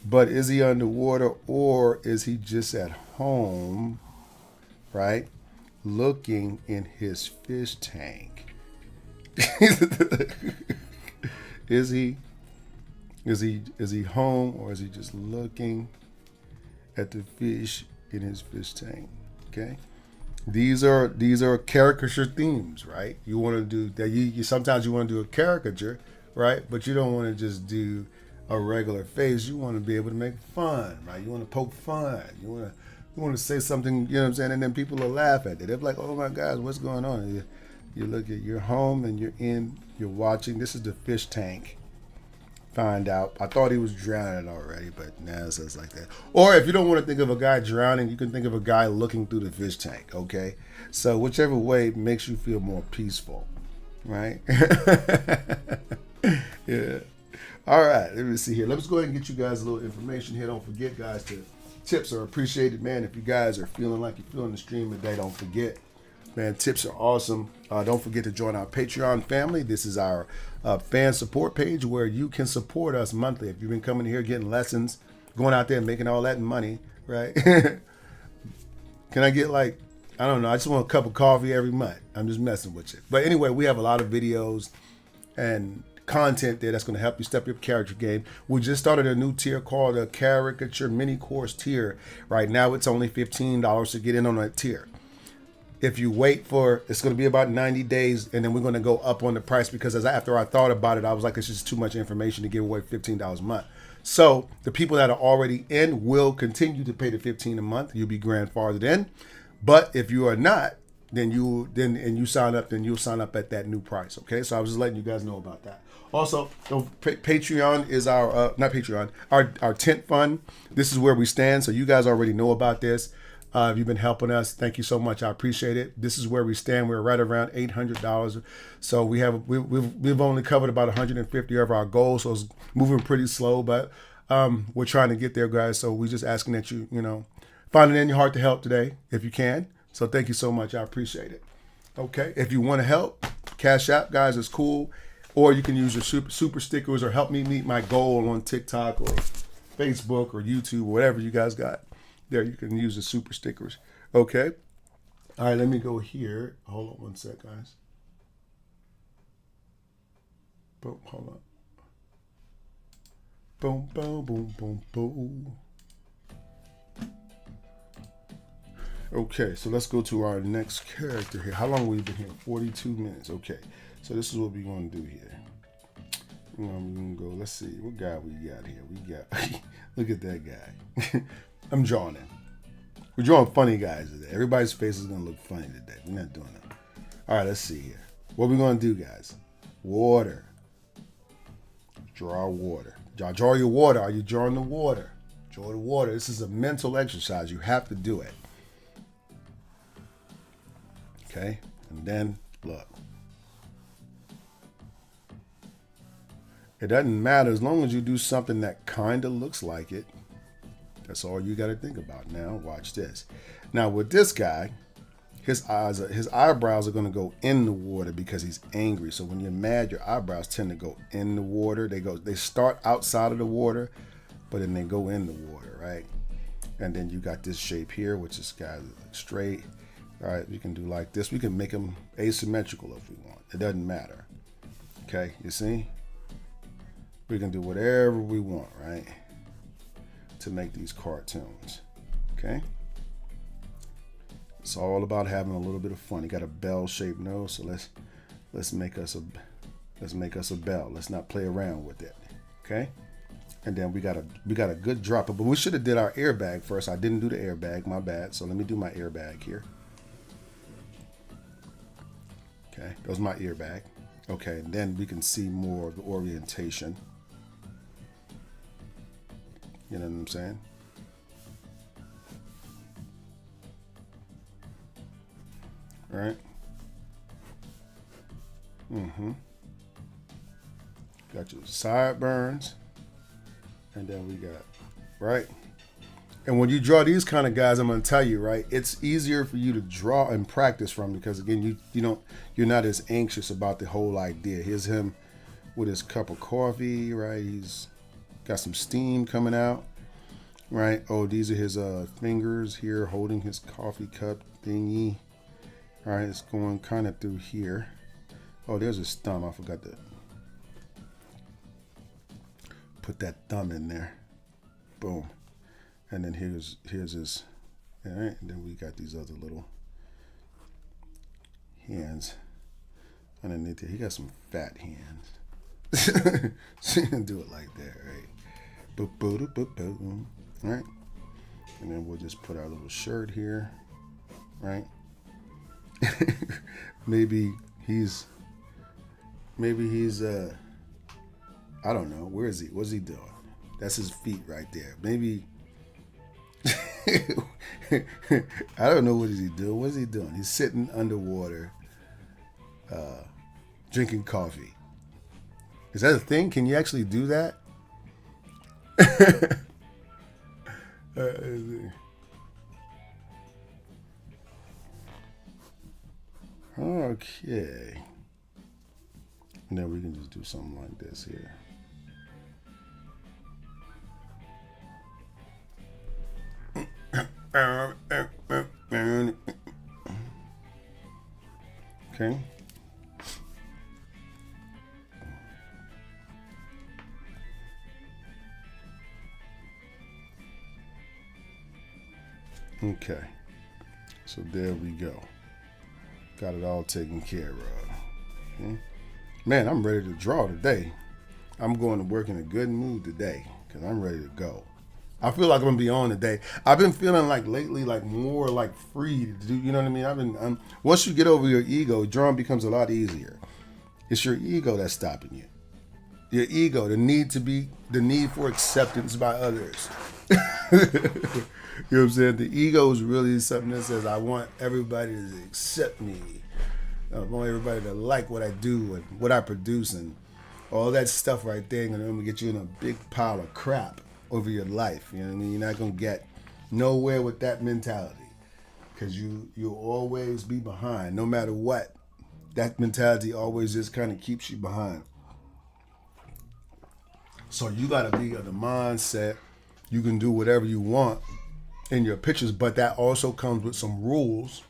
But is he underwater, or is he just at home, right, looking in his fish tank? Is he home, or is he just looking at the fish in his fish tank? Okay. These are caricature themes, right? You want to do that. You sometimes you want to do a caricature, right? But you don't want to just do a regular face. You want to be able to make fun, right? You want to poke fun. You want to say something, you know what I'm saying, and then people will laugh at it. They're like, "Oh my gosh, what's going on?" You look at your home and you're watching. This is the fish tank. Find out. I thought he was drowning already, but now it says like that. Or if you don't want to think of a guy drowning, you can think of a guy looking through the fish tank. Okay, so whichever way makes you feel more peaceful, right? Yeah. All right. Let me see here. Let's go ahead and get you guys a little information here. Don't forget, guys, tips are appreciated, man. If you guys are feeling like you're feeling the stream today, don't forget. Man, tips are awesome. Don't forget to join our Patreon family. This is our fan support page where you can support us monthly. If you've been coming here getting lessons, going out there and making all that money, right? Can I get I don't know, I just want a cup of coffee every month. I'm just messing with you. But anyway, we have a lot of videos and content there that's going to help you step your character game. We just started a new tier called a Caricature Mini Course tier. Right now, it's only $15 to get in on that tier. If you wait it's going to be about 90 days, and then we're going to go up on the price because after I thought about it, I was like, it's just too much information to give away $15 a month. So the people that are already in will continue to pay the $15 a month. You'll be grandfathered in. But if you are not, then you sign up, then you'll sign up at that new price. Okay, so I was just letting you guys know about that. Also, Patreon is our not Patreon, our tent fund. This is where we stand. So you guys already know about this. If you've been helping us, thank you so much. I appreciate it. This is where we stand. We're right around $800. So we've only covered about 150 of our goals. So it's moving pretty slow, but we're trying to get there, guys. So we're just asking that you find it in your heart to help today if you can. So thank you so much. I appreciate it. Okay. If you want to help, Cash App, guys, is cool. Or you can use your super stickers or help me meet my goal on TikTok or Facebook or YouTube, whatever you guys got. There, you can use the super stickers. Okay. All right, let me go here. Hold on one sec, guys. Boom, hold on. Boom, boom, boom, boom, boom. Okay, so let's go to our next character here. How long have we been here? 42 minutes. Okay, so this is what we're going to do here. We're going to go, let's see, what guy we got here? We got, look at that guy. I'm drawing him. We're drawing funny guys today. Everybody's face is going to look funny today. We're not doing that. All right, let's see here. What we're going to do, guys? Water. Draw water. Draw your water. Are you drawing the water? Draw the water. This is a mental exercise. You have to do it. Okay, and then look. It doesn't matter as long as you do something that kind of looks like it. That's all you got to think about. Now, watch this. Now, with this guy, his eyebrows are going to go in the water because he's angry. So when you're mad, your eyebrows tend to go in the water. They start outside of the water, but then they go in the water, right? And then you got this shape here, which is kind of straight. All right, we can do like this. We can make them asymmetrical if we want. It doesn't matter. Okay, you see? We can do whatever we want, right? To make these cartoons. Okay? It's all about having a little bit of fun. You got a bell-shaped nose, so let's make us a bell. Let's not play around with it. Okay? And then we got a good drop. But we should have did our airbag first. I didn't do the airbag, my bad. So let me do my airbag here. Okay, that was my airbag. Okay, and then we can see more of the orientation. You know what I'm saying? All right. Got your sideburns. And then we got, right? And when you draw these kind of guys, I'm going to tell you, right, it's easier for you to draw and practice from because, again, you're not as anxious about the whole idea. Here's him with his cup of coffee, right? He's got some steam coming out, right? Oh, these are his fingers here holding his coffee cup thingy. All right, it's going kind of through here. Oh, there's his thumb. I forgot to put that thumb in there. Boom. And then here's his, all right, and then we got these other little hands underneath there. He got some fat hands. So you can do it like that, right? Boop, boop, boop, boop, boop. Right? And then we'll just put our little shirt here, right? maybe he's I don't know. Where is he? What's he doing? That's his feet right there. Maybe I don't know what is he doing. What is he doing? He's sitting underwater, drinking coffee. Is that a thing? Can you actually do that? Okay. And then we can just do something like this here. Okay. Okay. So there we go. Got it all taken care of. Okay. Man, I'm ready to draw today. I'm going to work in a good mood today because I'm ready to go. I feel like I'm gonna be on today. I've been feeling like lately, like more like free to do. You know what I mean? Once you get over your ego, drawing becomes a lot easier. It's your ego that's stopping you. Your ego, the need for acceptance by others. You know what I'm saying? The ego is really something that says, I want everybody to accept me. I want everybody to like what I do and what I produce and all that stuff right there. And then we get you in a big pile of crap over your life. You know what I mean? You're not going to get nowhere with that mentality because you'll always be behind no matter what. That mentality always just kind of keeps you behind. So you got to be of the mindset you can do whatever you want in your pictures, but that also comes with some rules.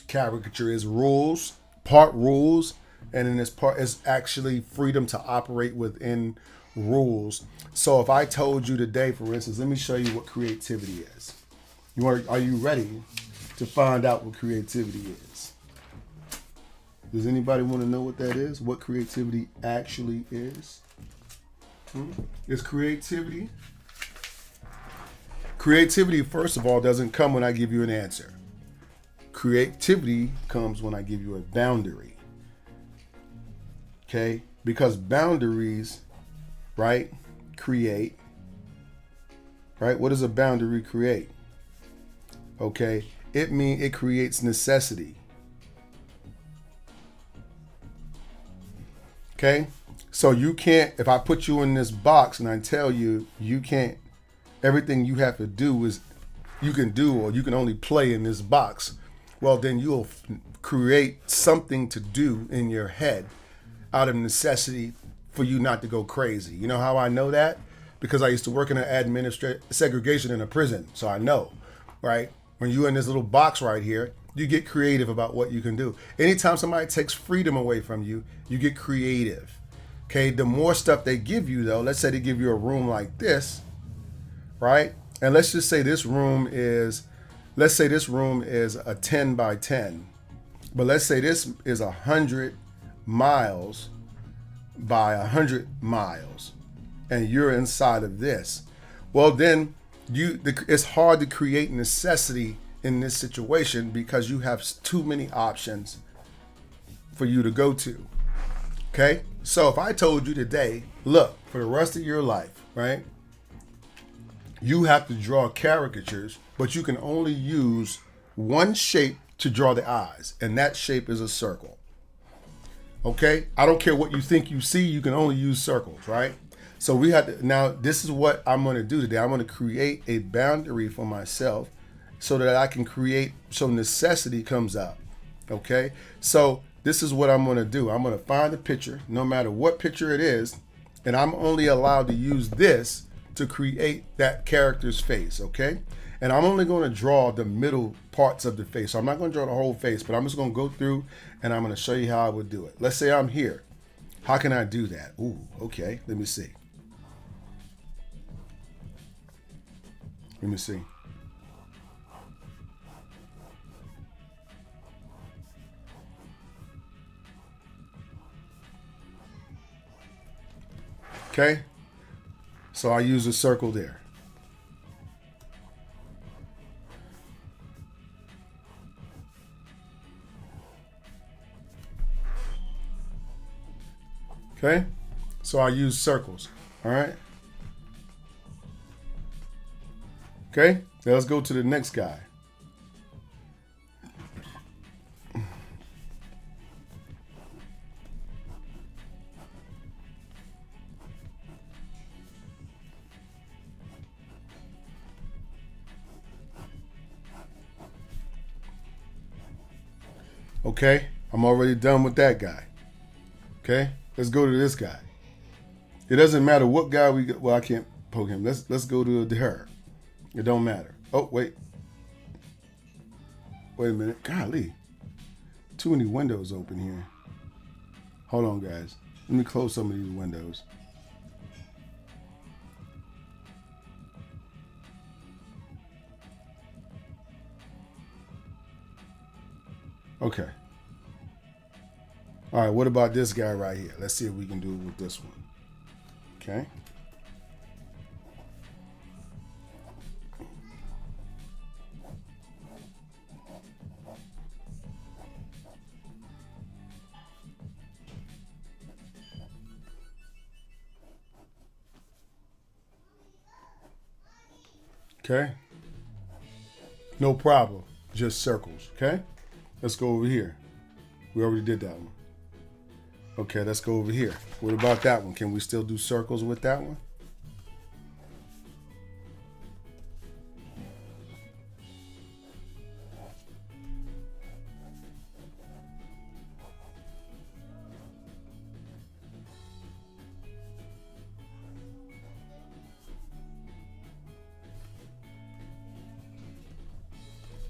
Caricature is rules, part rules, and in this part is actually freedom to operate within rules. So if I told you today, for instance, let me show you what creativity is. Are you ready to find out what creativity is? Does anybody want to know what that is? What creativity actually is? Is creativity? Creativity, first of all, doesn't come when I give you an answer. Creativity comes when I give you a boundary. Okay? Because boundaries, right, create. Right? What does a boundary create? Okay? It creates necessity. Okay? So you can't, if I put you in this box and I tell you, you can't, everything you have to do is, you can do or you can only play in this box, well, then you'll create something to do in your head out of necessity for you not to go crazy. You know how I know that? Because I used to work in an segregation in a prison. So I know, right? When you're in this little box right here, you get creative about what you can do. Anytime somebody takes freedom away from you, you get creative. Okay, the more stuff they give you though, let's say they give you a room like this, right? And let's just say this room is a 10 by 10. But let's say this is 100 miles by 100 miles. And you're inside of this. Well, then it's hard to create necessity in this situation because you have too many options for you to go to. Okay? So if I told you today, look, for the rest of your life, right? You have to draw caricatures, but you can only use one shape to draw the eyes, and that shape is a circle. Okay? I don't care what you think you see, you can only use circles, right? So we have to, now this is what I'm going to do today. I'm going to create a boundary for myself so that I can create, so necessity comes up. Okay? So this is what I'm going to do. I'm going to find a picture, no matter what picture it is, and I'm only allowed to use this to create that character's face, okay? And I'm only going to draw the middle parts of the face. So I'm not going to draw the whole face, but I'm just going to go through and I'm going to show you how I would do it. Let's say I'm here. How can I do that? Ooh, okay, let me see. Let me see. Okay? So I use a circle there. Okay? So I use circles. All right? Okay? Now let's go to the next guy. Okay? I'm already done with that guy. Okay? Let's go to this guy. It doesn't matter what guy we get. Well, I can't poke him. Let's go to her. It don't matter. Oh, wait. Wait a minute. Golly. Too many windows open here. Hold on, guys. Let me close some of these windows. Okay. All right, what about this guy right here? Let's see if we can do it with this one. Okay. Okay. No problem. Just circles. Okay. Let's go over here. We already did that one. Okay, let's go over here. What about that one? Can we still do circles with that one?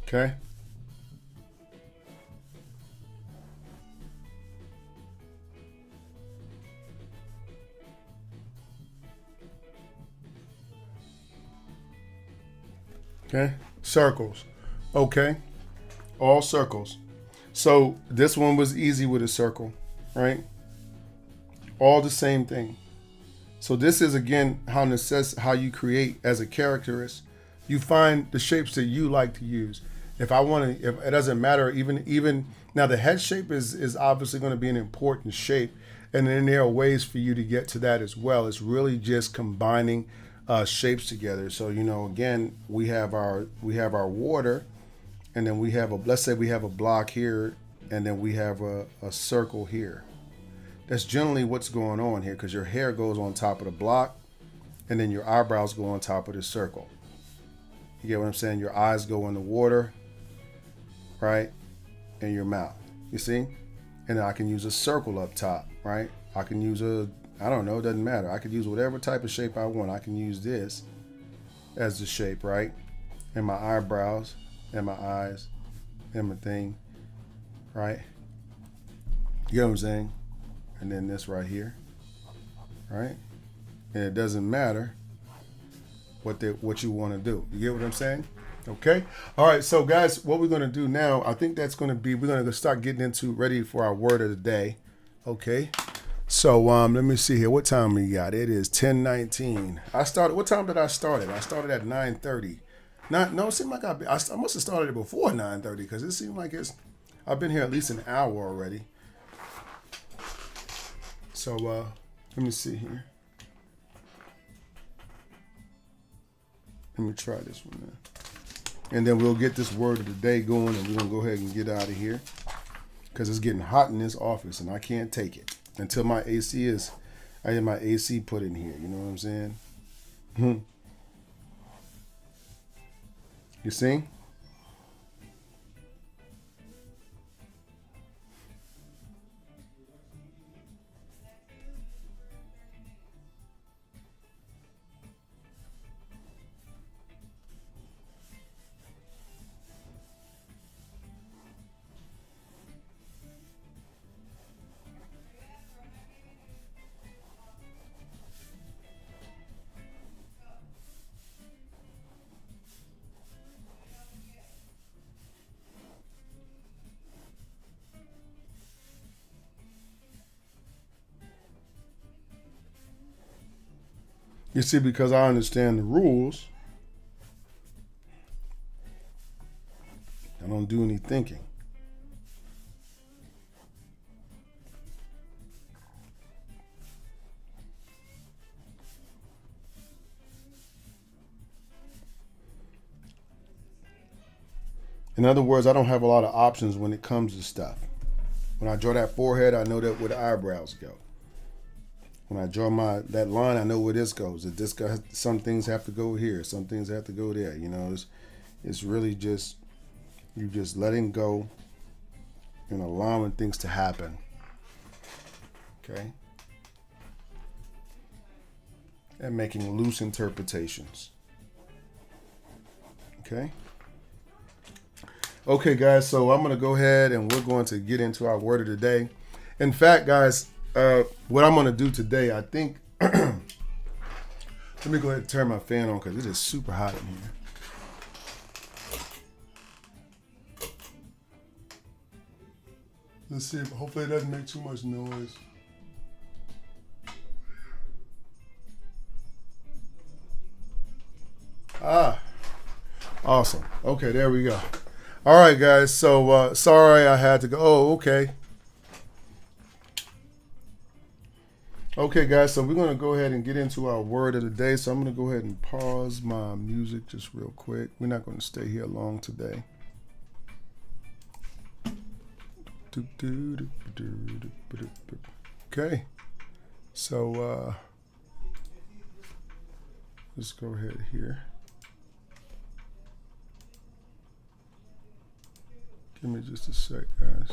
Okay. Okay. Circles. Okay. All circles. So this one was easy with a circle, right? All the same thing. So this is again how you create as a characterist. You find the shapes that you like to use. If it doesn't matter, even now the head shape is obviously going to be an important shape, and then there are ways for you to get to that as well. It's really just combining shapes together. So again, we have our water, and then let's say we have a block here, and then we have a circle here. That's generally what's going on here, because your hair goes on top of the block, and then your eyebrows go on top of the circle. You get what I'm saying? Your eyes go in the water, right? And your mouth. You see? And then I can use a circle up top, right? I can use I don't know, it doesn't matter. I could use whatever type of shape I want. I can use this as the shape, right? And my eyebrows, and my eyes, and my thing, right? You get what I'm saying? And then this right here, right? And it doesn't matter what you want to do. You get what I'm saying? Okay. All right. So guys, what we're going to do now, I think that's going to be, we're going to start getting into ready for our word of the day. Okay. So let me see here. What time we got? It is 10:19. What time did I start it? I started at 9:30. No, it seemed like I must have started it before 9:30, because it seemed like I've been here at least an hour already. So let me see here. Let me try this one now. And then we'll get this word of the day going, and we're going to go ahead and get out of here, because it's getting hot in this office and I can't take it until I have my AC put in here. You know what I'm saying? You see? You see, because I understand the rules, I don't do any thinking. In other words, I don't have a lot of options when it comes to stuff. When I draw that forehead, I know that where the eyebrows go. When I draw that line, I know where this goes. That this goes, some things have to go here, some things have to go there. You know, it's really just you just letting go and allowing things to happen. Okay, and making loose interpretations. Okay. Okay, guys, so I'm going to go ahead and we're going to get into our word of the day. In fact, guys, what I'm going to do today, I think, let me go ahead and turn my fan on because it is super hot in here. Let's see, hopefully it doesn't make too much noise. Awesome. Okay, there we go. All right, guys. So sorry I had to go. Oh, okay. Okay, guys. So we're going to go ahead and get into our word of the day. So I'm going to go ahead and pause my music just real quick. We're not going to stay here long today. Okay. So let's go ahead here. Give me just a sec, guys.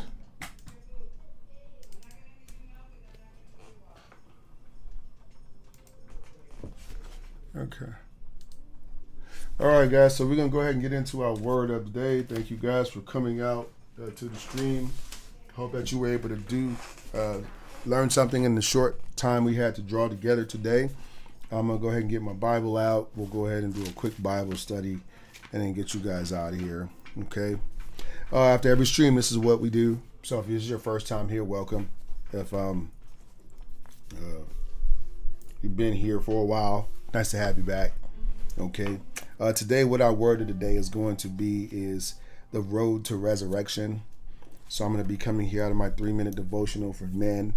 Okay. All right, guys. So we're going to go ahead and get into our word of the day. Thank you, guys, for coming out to the stream. Hope that you were able to learn something in the short time we had to draw together today. I'm going to go ahead and get my Bible out. We'll go ahead and do a quick Bible study and then get you guys out of here. Okay. After every stream, this is what we do. So if this is your first time here, welcome. If you've been here for a while, nice to have you back. Okay. Today, what our word of the day is going to be is the road to resurrection. So I'm going to be coming here out of my 3-minute devotional for men.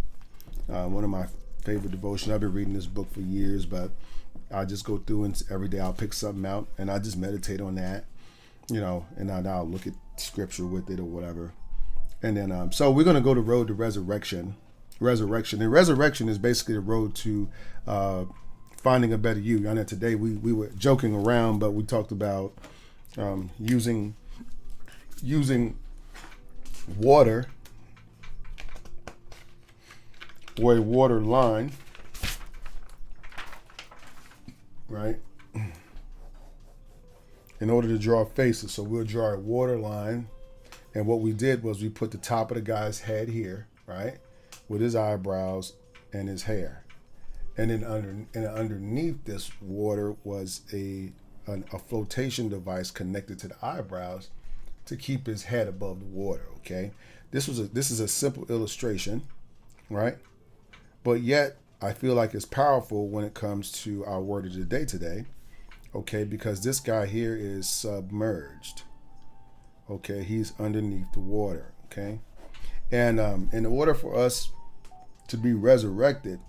One of my favorite devotions. I've been reading this book for years, but I just go through and every day I'll pick something out and I just meditate on that, you know, and I'll look at scripture with it or whatever. And then, so we're going to go to road to resurrection. Resurrection. And resurrection is basically the road to finding a better you. I know today we were joking around, but we talked about using water or a water line, right, in order to draw faces. So we'll draw a water line, and what we did was we put the top of the guy's head here, right, with his eyebrows and his hair, and then underneath this water was a flotation device connected to the eyebrows to keep his head above the water. Okay, this is a simple illustration, right? But yet I feel like it's powerful when it comes to our word of the day today. Okay, because this guy here is submerged. Okay, he's underneath the water. Okay, and in order for us to be resurrected,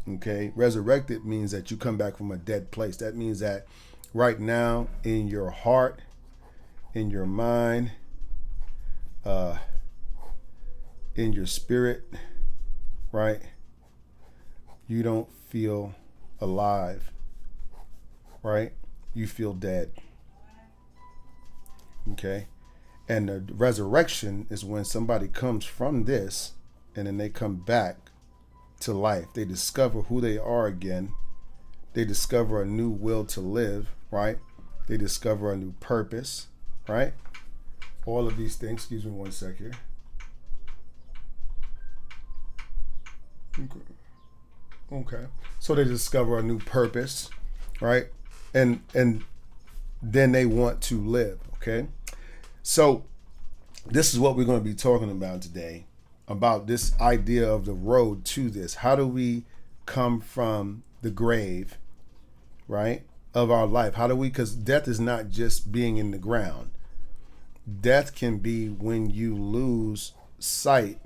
okay, resurrected means that you come back from a dead place. That means that right now in your heart, in your mind, in your spirit, right, you don't feel alive, right? You feel dead. Okay? And the resurrection is when somebody comes from this and then they come back to life. They discover who they are again. They discover a new will to live, right? They discover a new purpose, right? All of these things. Excuse me one sec here. Okay. So they discover a new purpose, right? And then they want to live, okay? So this is what we're going to be talking about today, about this idea of the road to this. How do we come from the grave right, of our life. How do we, because death is not just being in the ground. Death can be when you lose sight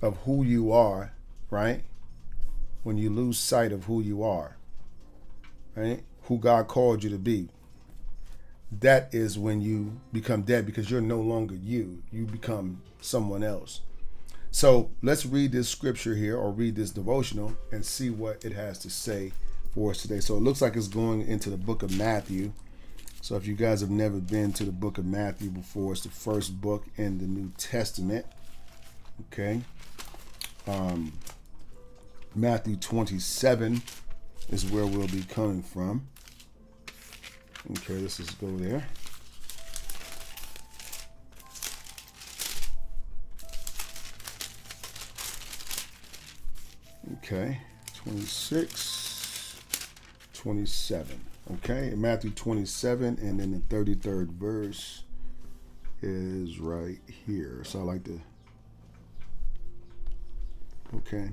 of who you are, right? When you lose sight of who you are, right? Who God called you to be. That is when you become dead, because you're no longer you. You become someone else. So let's read this scripture here, or read this devotional, and see what it has to say for us today. So it looks like it's going into the book of Matthew. So if you guys have never been to the book of Matthew before, it's the first book in the New Testament. Okay. Matthew 27 is where we'll be coming from. Okay, let's just go there. Okay, 26, 27. Okay, in Matthew 27, and then the 33rd verse is right here. So I like to, okay.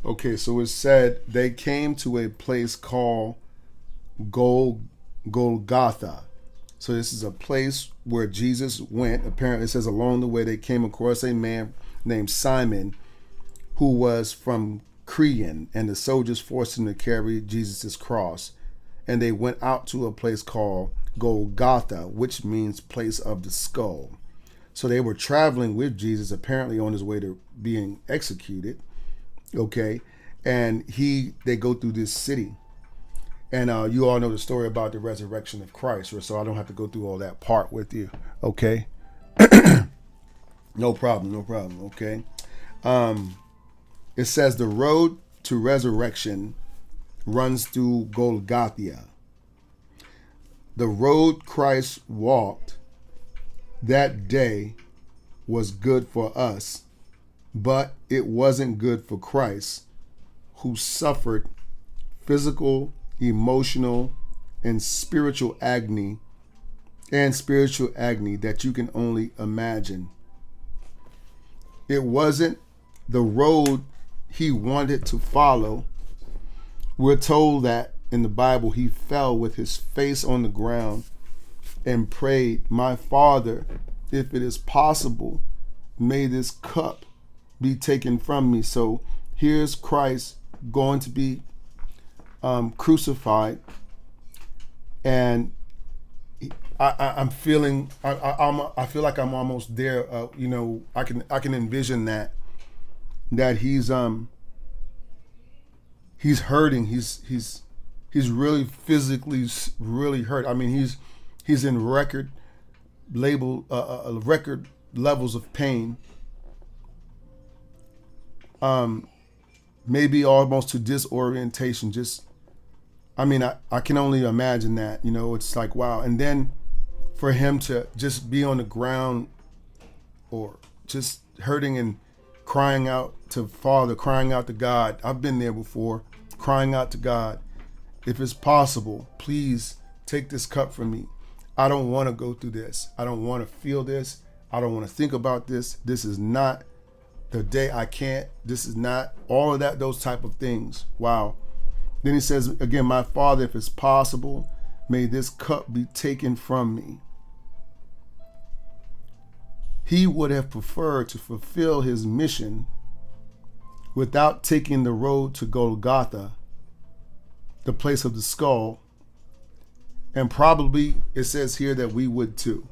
Okay, so it said they came to a place called Golgotha. So this is a place where Jesus went. Apparently, it says along the way they came across a man named Simon, who was from Crete, and the soldiers forced him to carry Jesus' cross. And they went out to a place called Golgotha, which means place of the skull. So they were traveling with Jesus, apparently on his way to being executed. Okay, and they go through this city, and you all know the story about the resurrection of Christ, so I don't have to go through all that part with you. Okay, no problem. Okay, it says the road to resurrection runs through Golgotha. The road Christ walked that day was good for us, but it wasn't good for Christ, who suffered physical, emotional, and spiritual agony that you can only imagine. It wasn't the road he wanted to follow. We're told that in the Bible he fell with his face on the ground and prayed, "My Father, if it is possible, may this cup be taken from me." So here's Christ going to be crucified, and I feel like I'm almost there. I can envision that he's hurting. He's really physically really hurt. I mean, he's in record levels of pain. Maybe almost to disorientation. I can only imagine that. It's like, wow. And then for him to just be on the ground, or just hurting and crying out to Father, crying out to God. I've been there before, crying out to God, "If it's possible, please take this cup from me. I don't want to go through this. I don't want to feel this. I don't want to think about this. This is not the day. I can't. This is not," all of that, those type of things. Wow. Then he says again, "My Father, if it's possible, may this cup be taken from me." He would have preferred to fulfill his mission without taking the road to Golgotha, the place of the skull. And probably it says here that we would too.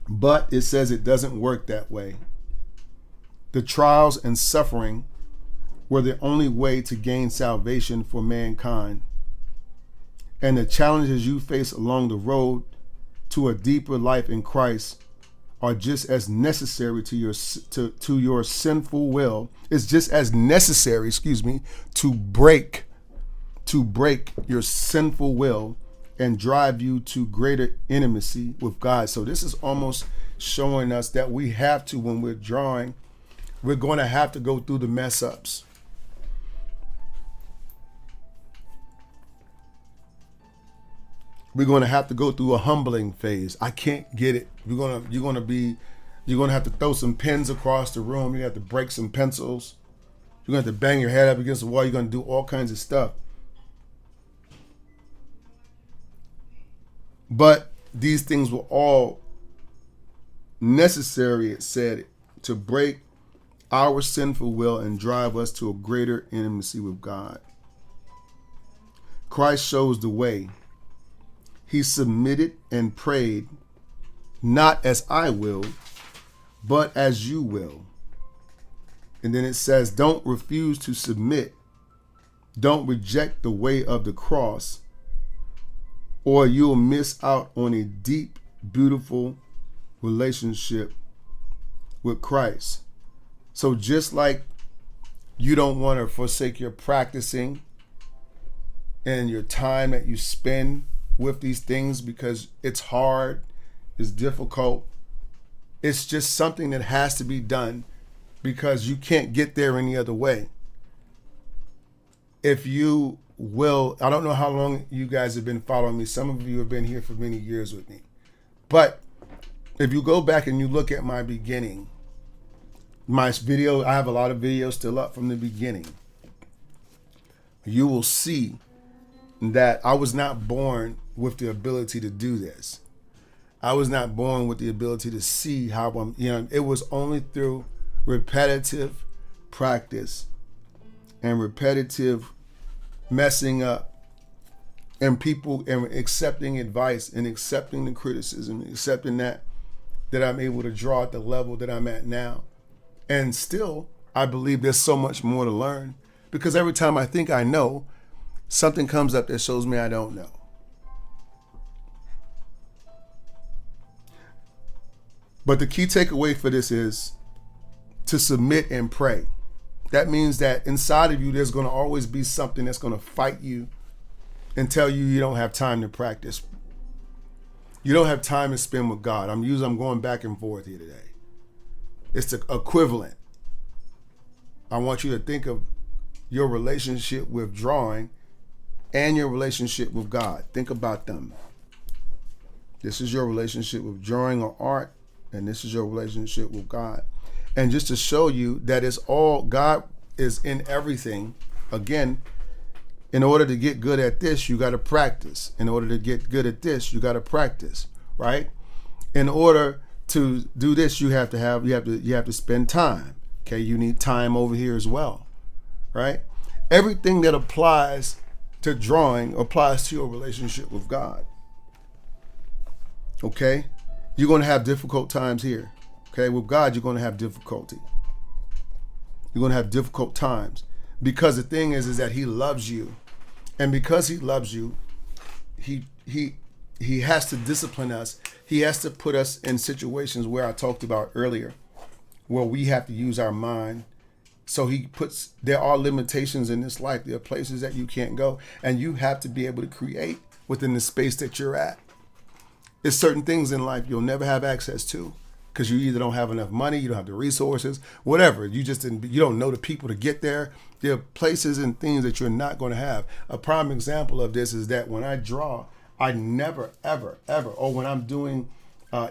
But it says it doesn't work that way. The trials and suffering were the only way to gain salvation for mankind. And the challenges you face along the road to a deeper life in Christ are just as necessary to your sinful will. It's just as necessary, to break your sinful will and drive you to greater intimacy with God. So this is almost showing us that we have to, when we're drawing, we're going to have to go through the mess ups. We're going to have to go through a humbling phase. I can't get it. You're going to be You're going to have to throw some pens across the room. You have to break some pencils. You're going to have to bang your head up against the wall. You're going to do all kinds of stuff. But these things were all necessary, it said, to break our sinful will and drive us to a greater intimacy with God. Christ shows the way. He submitted and prayed, not as I will, but as you will. And then it says, don't refuse to submit. Don't reject the way of the cross, or you'll miss out on a deep, beautiful relationship with Christ. So just like you don't want to forsake your practicing and your time that you spend with these things because it's hard, it's difficult, it's just something that has to be done because you can't get there any other way. If you will, I don't know how long you guys have been following me. Some of you have been here for many years with me. But if you go back and you look at my beginning, my video, I have a lot of videos still up from the beginning. You will see that I was not born with the ability to do this. I was not born with the ability to see how I'm, it was only through repetitive practice and repetitive messing up and people and accepting advice and accepting the criticism, accepting that I'm able to draw at the level that I'm at now. And still, I believe there's so much more to learn because every time I think I know, something comes up that shows me I don't know. But the key takeaway for this is to submit and pray. That means that inside of you, there's going to always be something that's going to fight you and tell you you don't have time to practice. You don't have time to spend with God. I'm going back and forth here today. It's the equivalent. I want you to think of your relationship with drawing and your relationship with God. Think about them. This is your relationship with drawing or art, and this is your relationship with God. And just to show you that it's all, God is in everything. Again, in order to get good at this, you got to practice. In order to get good at this, you got to practice, right? In order to do this, you have to spend time. Okay, you need time over here as well, right? Everything that applies to drawing applies to your relationship with God. Okay, you're going to have difficult times here. Okay, with God, you're going to have difficulty. You're going to have difficult times because the thing is that He loves you, and because He loves you, He has to discipline us. He has to put us in situations where I talked about earlier, where we have to use our mind. So there are limitations in this life. There are places that you can't go, and you have to be able to create within the space that you're at. There's certain things in life you'll never have access to because you either don't have enough money, you don't have the resources, whatever. You don't know the people to get there. There are places and things that you're not going to have. A prime example of this is that when I draw, I never, ever, ever, or when I'm doing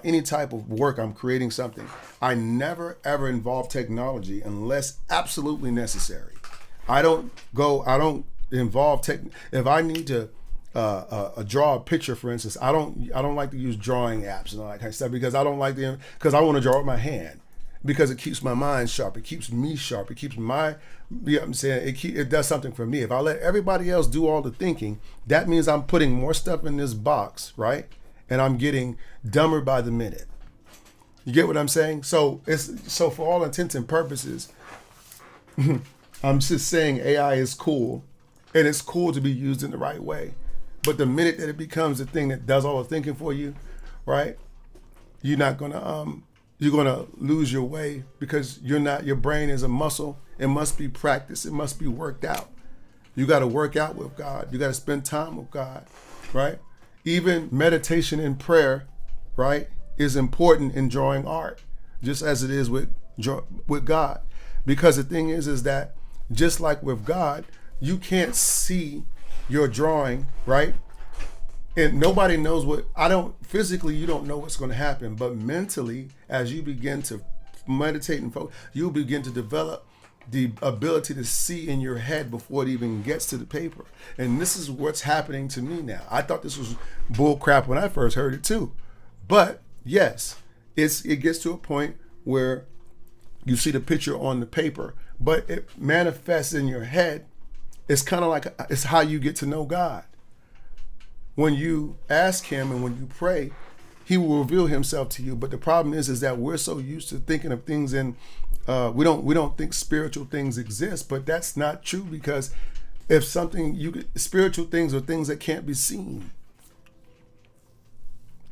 any type of work, I'm creating something, I never, ever involve technology unless absolutely necessary. I don't involve if I need to draw a picture, for instance, I don't like to use drawing apps and all that kind of stuff because I don't like them because I want to draw with my hand because it keeps my mind sharp. It keeps me sharp. It keeps my, you know what I'm saying? It does something for me. If I let everybody else do all the thinking, that means I'm putting more stuff in this box, right? And I'm getting dumber by the minute. You get what I'm saying? So for all intents and purposes, I'm just saying AI is cool, and it's cool to be used in the right way. But the minute that it becomes the thing that does all the thinking for you, right? You're gonna lose your way because your brain is a muscle. It must be practiced. It must be worked out. You got to work out with God. You got to spend time with God, right? Even meditation and prayer, right, is important in drawing art, just as it is with God. Because the thing is that just like with God, you can't see your drawing, right, And nobody knows physically, you don't know what's going to happen. But mentally, as you begin to meditate and focus, you'll begin to develop the ability to see in your head before it even gets to the paper. And this is what's happening to me now. I thought this was bull crap when I first heard it too. But yes, it gets to a point where you see the picture on the paper, but it manifests in your head. It's kind of like, it's how you get to know God. When you ask him and when you pray, he will reveal himself to you. But the problem is that we're so used to thinking of things in, we don't think spiritual things exist, but that's not true, because if spiritual things are things that can't be seen.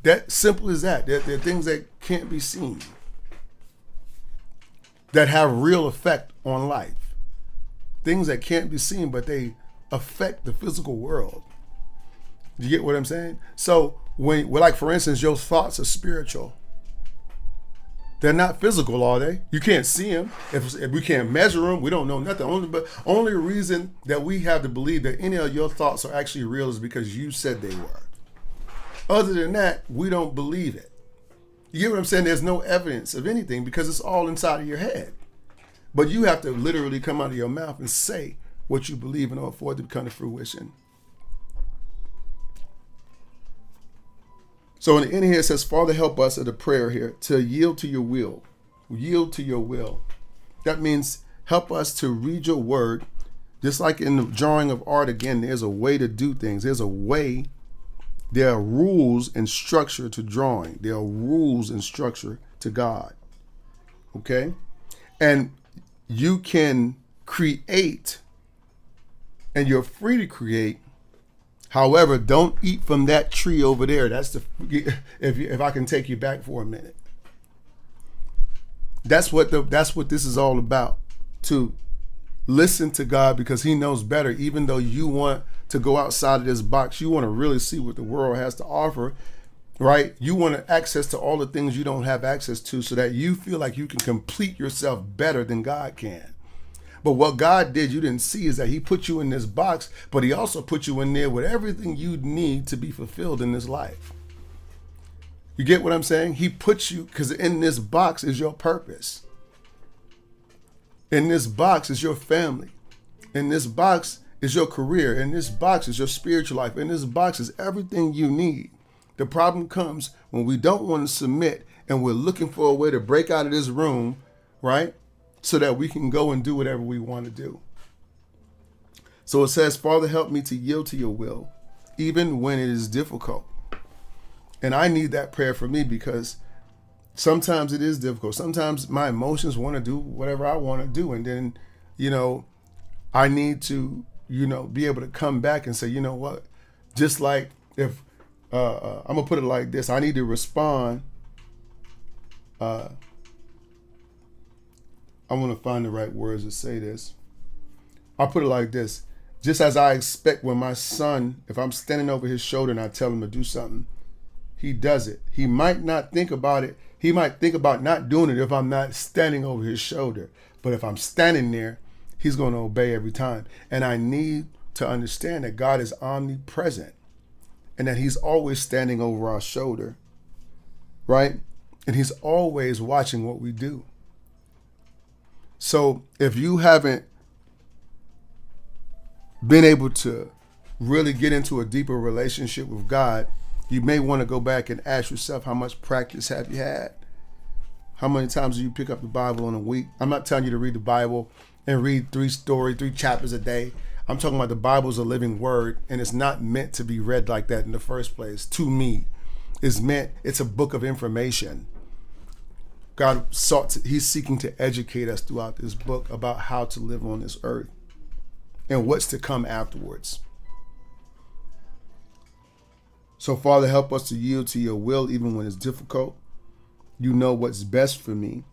That simple as that. They're things that can't be seen, that have real effect on life. Things that can't be seen, but they affect the physical world. You get what I'm saying? So like for instance, your thoughts are spiritual. They're not physical, are they? You can't see them. If we can't measure them, we don't know nothing. Only reason that we have to believe that any of your thoughts are actually real is because you said they were. Other than that, we don't believe it. You get what I'm saying? There's no evidence of anything because it's all inside of your head. But you have to literally come out of your mouth and say what you believe in order for it to come to fruition. So in the end here it says, Father, help us at the prayer here to yield to your will. Yield to your will. That means help us to read your word. Just like in the drawing of art, again, there's a way to do things. There are rules and structure to drawing. There are rules and structure to God. Okay? And you can create, and you're free to create. However, don't eat from that tree over there. If I can take you back for a minute. That's what this is all about. To listen to God, because he knows better. Even though you want to go outside of this box, you want to really see what the world has to offer, right? You want access to all the things you don't have access to, so that you feel like you can complete yourself better than God can. But what God did, you didn't see, is that he put you in this box, but he also put you in there with everything you need to be fulfilled in this life. You get what I'm saying? He put you, because in this box is your purpose. In this box is your family. In this box is your career. In this box is your spiritual life. In this box is everything you need. The problem comes when we don't want to submit and we're looking for a way to break out of this room, right? So that we can go and do whatever we want to do. So it says, Father, help me to yield to your will, even when it is difficult. And I need that prayer for me, because sometimes it is difficult. Sometimes my emotions want to do whatever I want to do. And then, I need to, be able to come back and say, you know what? Just like if, I'm going to put it like this. I need to respond. I want to find the right words to say this. I'll put it like this. Just as I expect when my son, if I'm standing over his shoulder and I tell him to do something, he does it. He might not think about it. He might think about not doing it if I'm not standing over his shoulder. But if I'm standing there, he's going to obey every time. And I need to understand that God is omnipresent and that he's always standing over our shoulder, right? And he's always watching what we do. So if you haven't been able to really get into a deeper relationship with God, you may want to go back and ask yourself, how much practice have you had? How many times do you pick up the Bible in a week? I'm not telling you to read the Bible and read 3 chapters a day. I'm talking about the Bible is a living word, and it's not meant to be read like that in the first place. To me, it's a book of information. He's seeking to educate us throughout this book about how to live on this earth and what's to come afterwards. So, Father, help us to yield to your will even when it's difficult. You know what's best for me,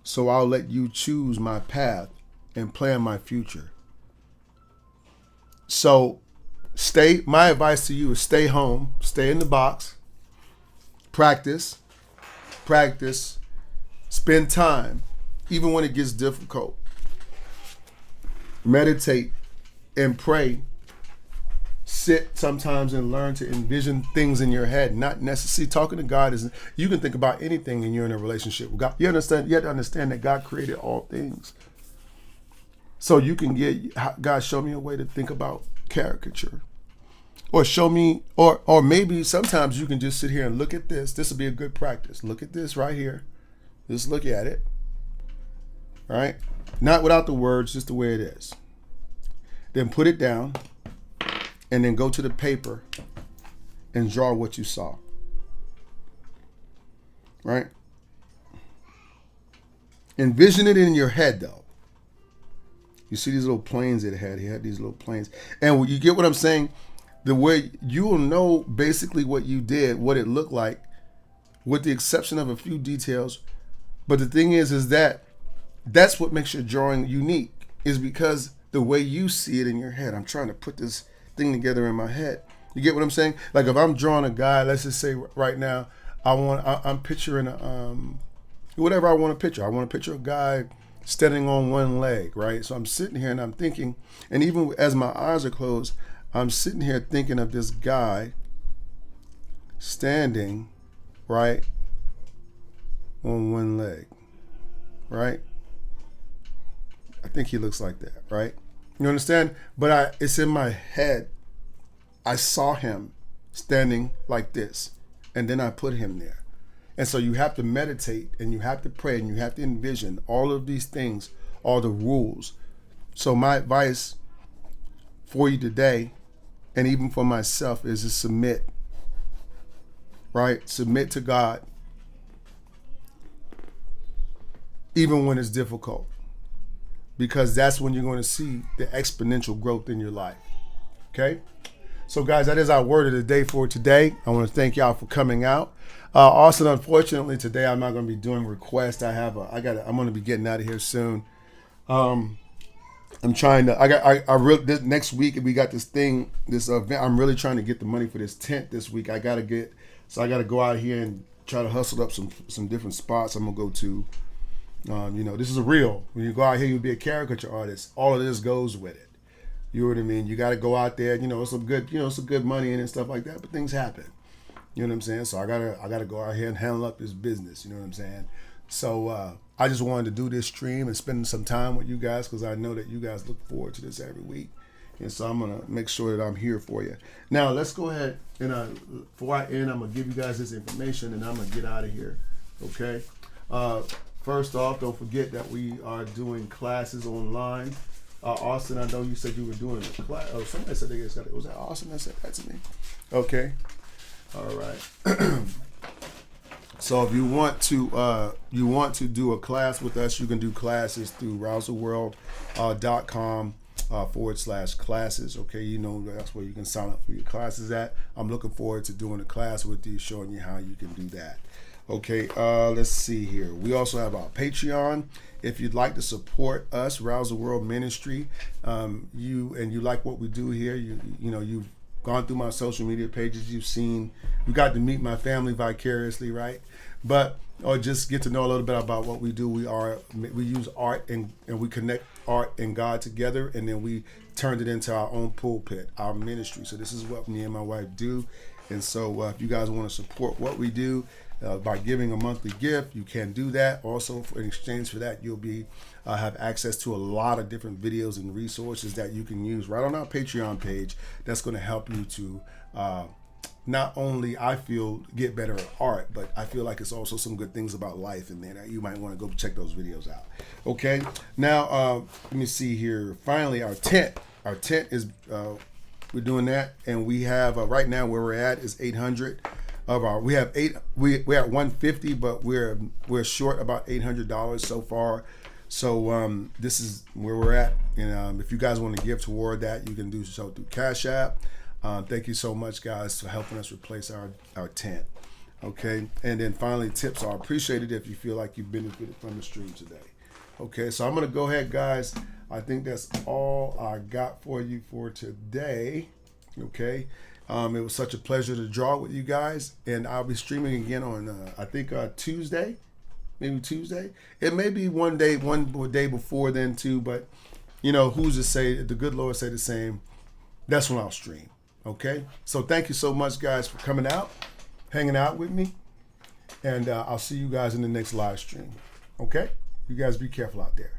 so I'll let you choose my path and plan my future. So, my advice to you is stay home, stay in the box, practice, spend time, even when it gets difficult. Meditate and pray sit sometimes and learn to envision things in your head, not necessarily talking to God. Is you can think about anything and you're in a relationship with God. You have to understand that God created all things. So you can get, God, show me a way to think about caricature. Or show me, or maybe sometimes you can just sit here and look at this. This would be a good practice. Look at this right here. Just look at it. Right? Not without the words, just the way it is. Then put it down and then go to the paper and draw what you saw. Right? Envision it in your head though. You see these little planes it had. He had these little planes. And you get what I'm saying? The way you will know basically what you did, what it looked like, with the exception of a few details. But the thing is that that's what makes your drawing unique, is because the way you see it in your head. I'm trying to put this thing together in my head. You get what I'm saying? Like if I'm drawing a guy, let's just say right now, I'm picturing whatever I want to picture. I want to picture a guy standing on one leg, right? So I'm sitting here and I'm thinking, and even as my eyes are closed, I'm sitting here thinking of this guy standing, right, on one leg, right? I think he looks like that, right? You understand? But it's in my head. I saw him standing like this, and then I put him there. And so you have to meditate, and you have to pray, and you have to envision all of these things, all the rules. So my advice for you today, and even for myself, is to submit, right? Submit to God, even when it's difficult, because that's when you're going to see the exponential growth in your life, okay? So guys, that is our word of the day for today. I want to thank y'all for coming out. Austin, unfortunately, today I'm not going to be doing requests. I'm going to be getting out of here soon. I'm trying to, this next week we got this event. I'm really trying to get the money for this tent this week. I got to go out here and try to hustle up some different spots I'm going to go to. This is a real, when you go out here, you'll be a caricature artist. All of this goes with it. You know what I mean? You got to go out there, it's some good money in it and stuff like that, but things happen. You know what I'm saying? So I gotta go out here and handle up this business. You know what I'm saying? So I just wanted to do this stream and spend some time with you guys, because I know that you guys look forward to this every week. And so I'm going to make sure that I'm here for you. Now, let's go ahead and before I end, I'm going to give you guys this information and I'm going to get out of here. Okay? First off, don't forget that we are doing classes online. Austin, I know you said you were doing a class. Oh, somebody said they just got it. Was that Austin that said that to me? Okay. All right. So if you want to do a class with us, you can do classes through RowserWorld.com /classes. Okay, that's where you can sign up for your classes at. I'm looking forward to doing a class with you, showing you how you can do that. Okay, let's see here. We also have our Patreon. If you'd like to support us, RowserWorld Ministry, you like what we do here, you've gone through my social media pages, you got to meet my family vicariously, right? Or just get to know a little bit about what we do. We use art and we connect art and God together, and then we turned it into our own pulpit, our ministry. So this is what me and my wife do. And so if you guys want to support what we do by giving a monthly gift, you can do that. Also, in exchange for that, you'll have access to a lot of different videos and resources that you can use right on our Patreon page. That's going to help you to not only, I feel, get better at art, but I feel like it's also some good things about life in there that you might want to go check those videos out. Okay, now let me see here. Finally, our tent is we're doing that, and we have right now where we're at is 800 of our. We're at 150, but we're short about $800 so far. So this is where we're at, and if you guys want to give toward that, you can do so through Cash App. Thank you so much, guys, for helping us replace our tent. Okay, and then finally, tips are appreciated if you feel like you've benefited from the stream today. Okay, so I'm gonna go ahead, guys. I think that's all I got for you for today. Okay, it was such a pleasure to draw with you guys, and I'll be streaming again on I think Tuesday, maybe Tuesday. It may be one day before then too, but who's to say? If the good Lord say the same, that's when I'll stream. Okay? So thank you so much, guys, for coming out, hanging out with me. And I'll see you guys in the next live stream. Okay? You guys be careful out there.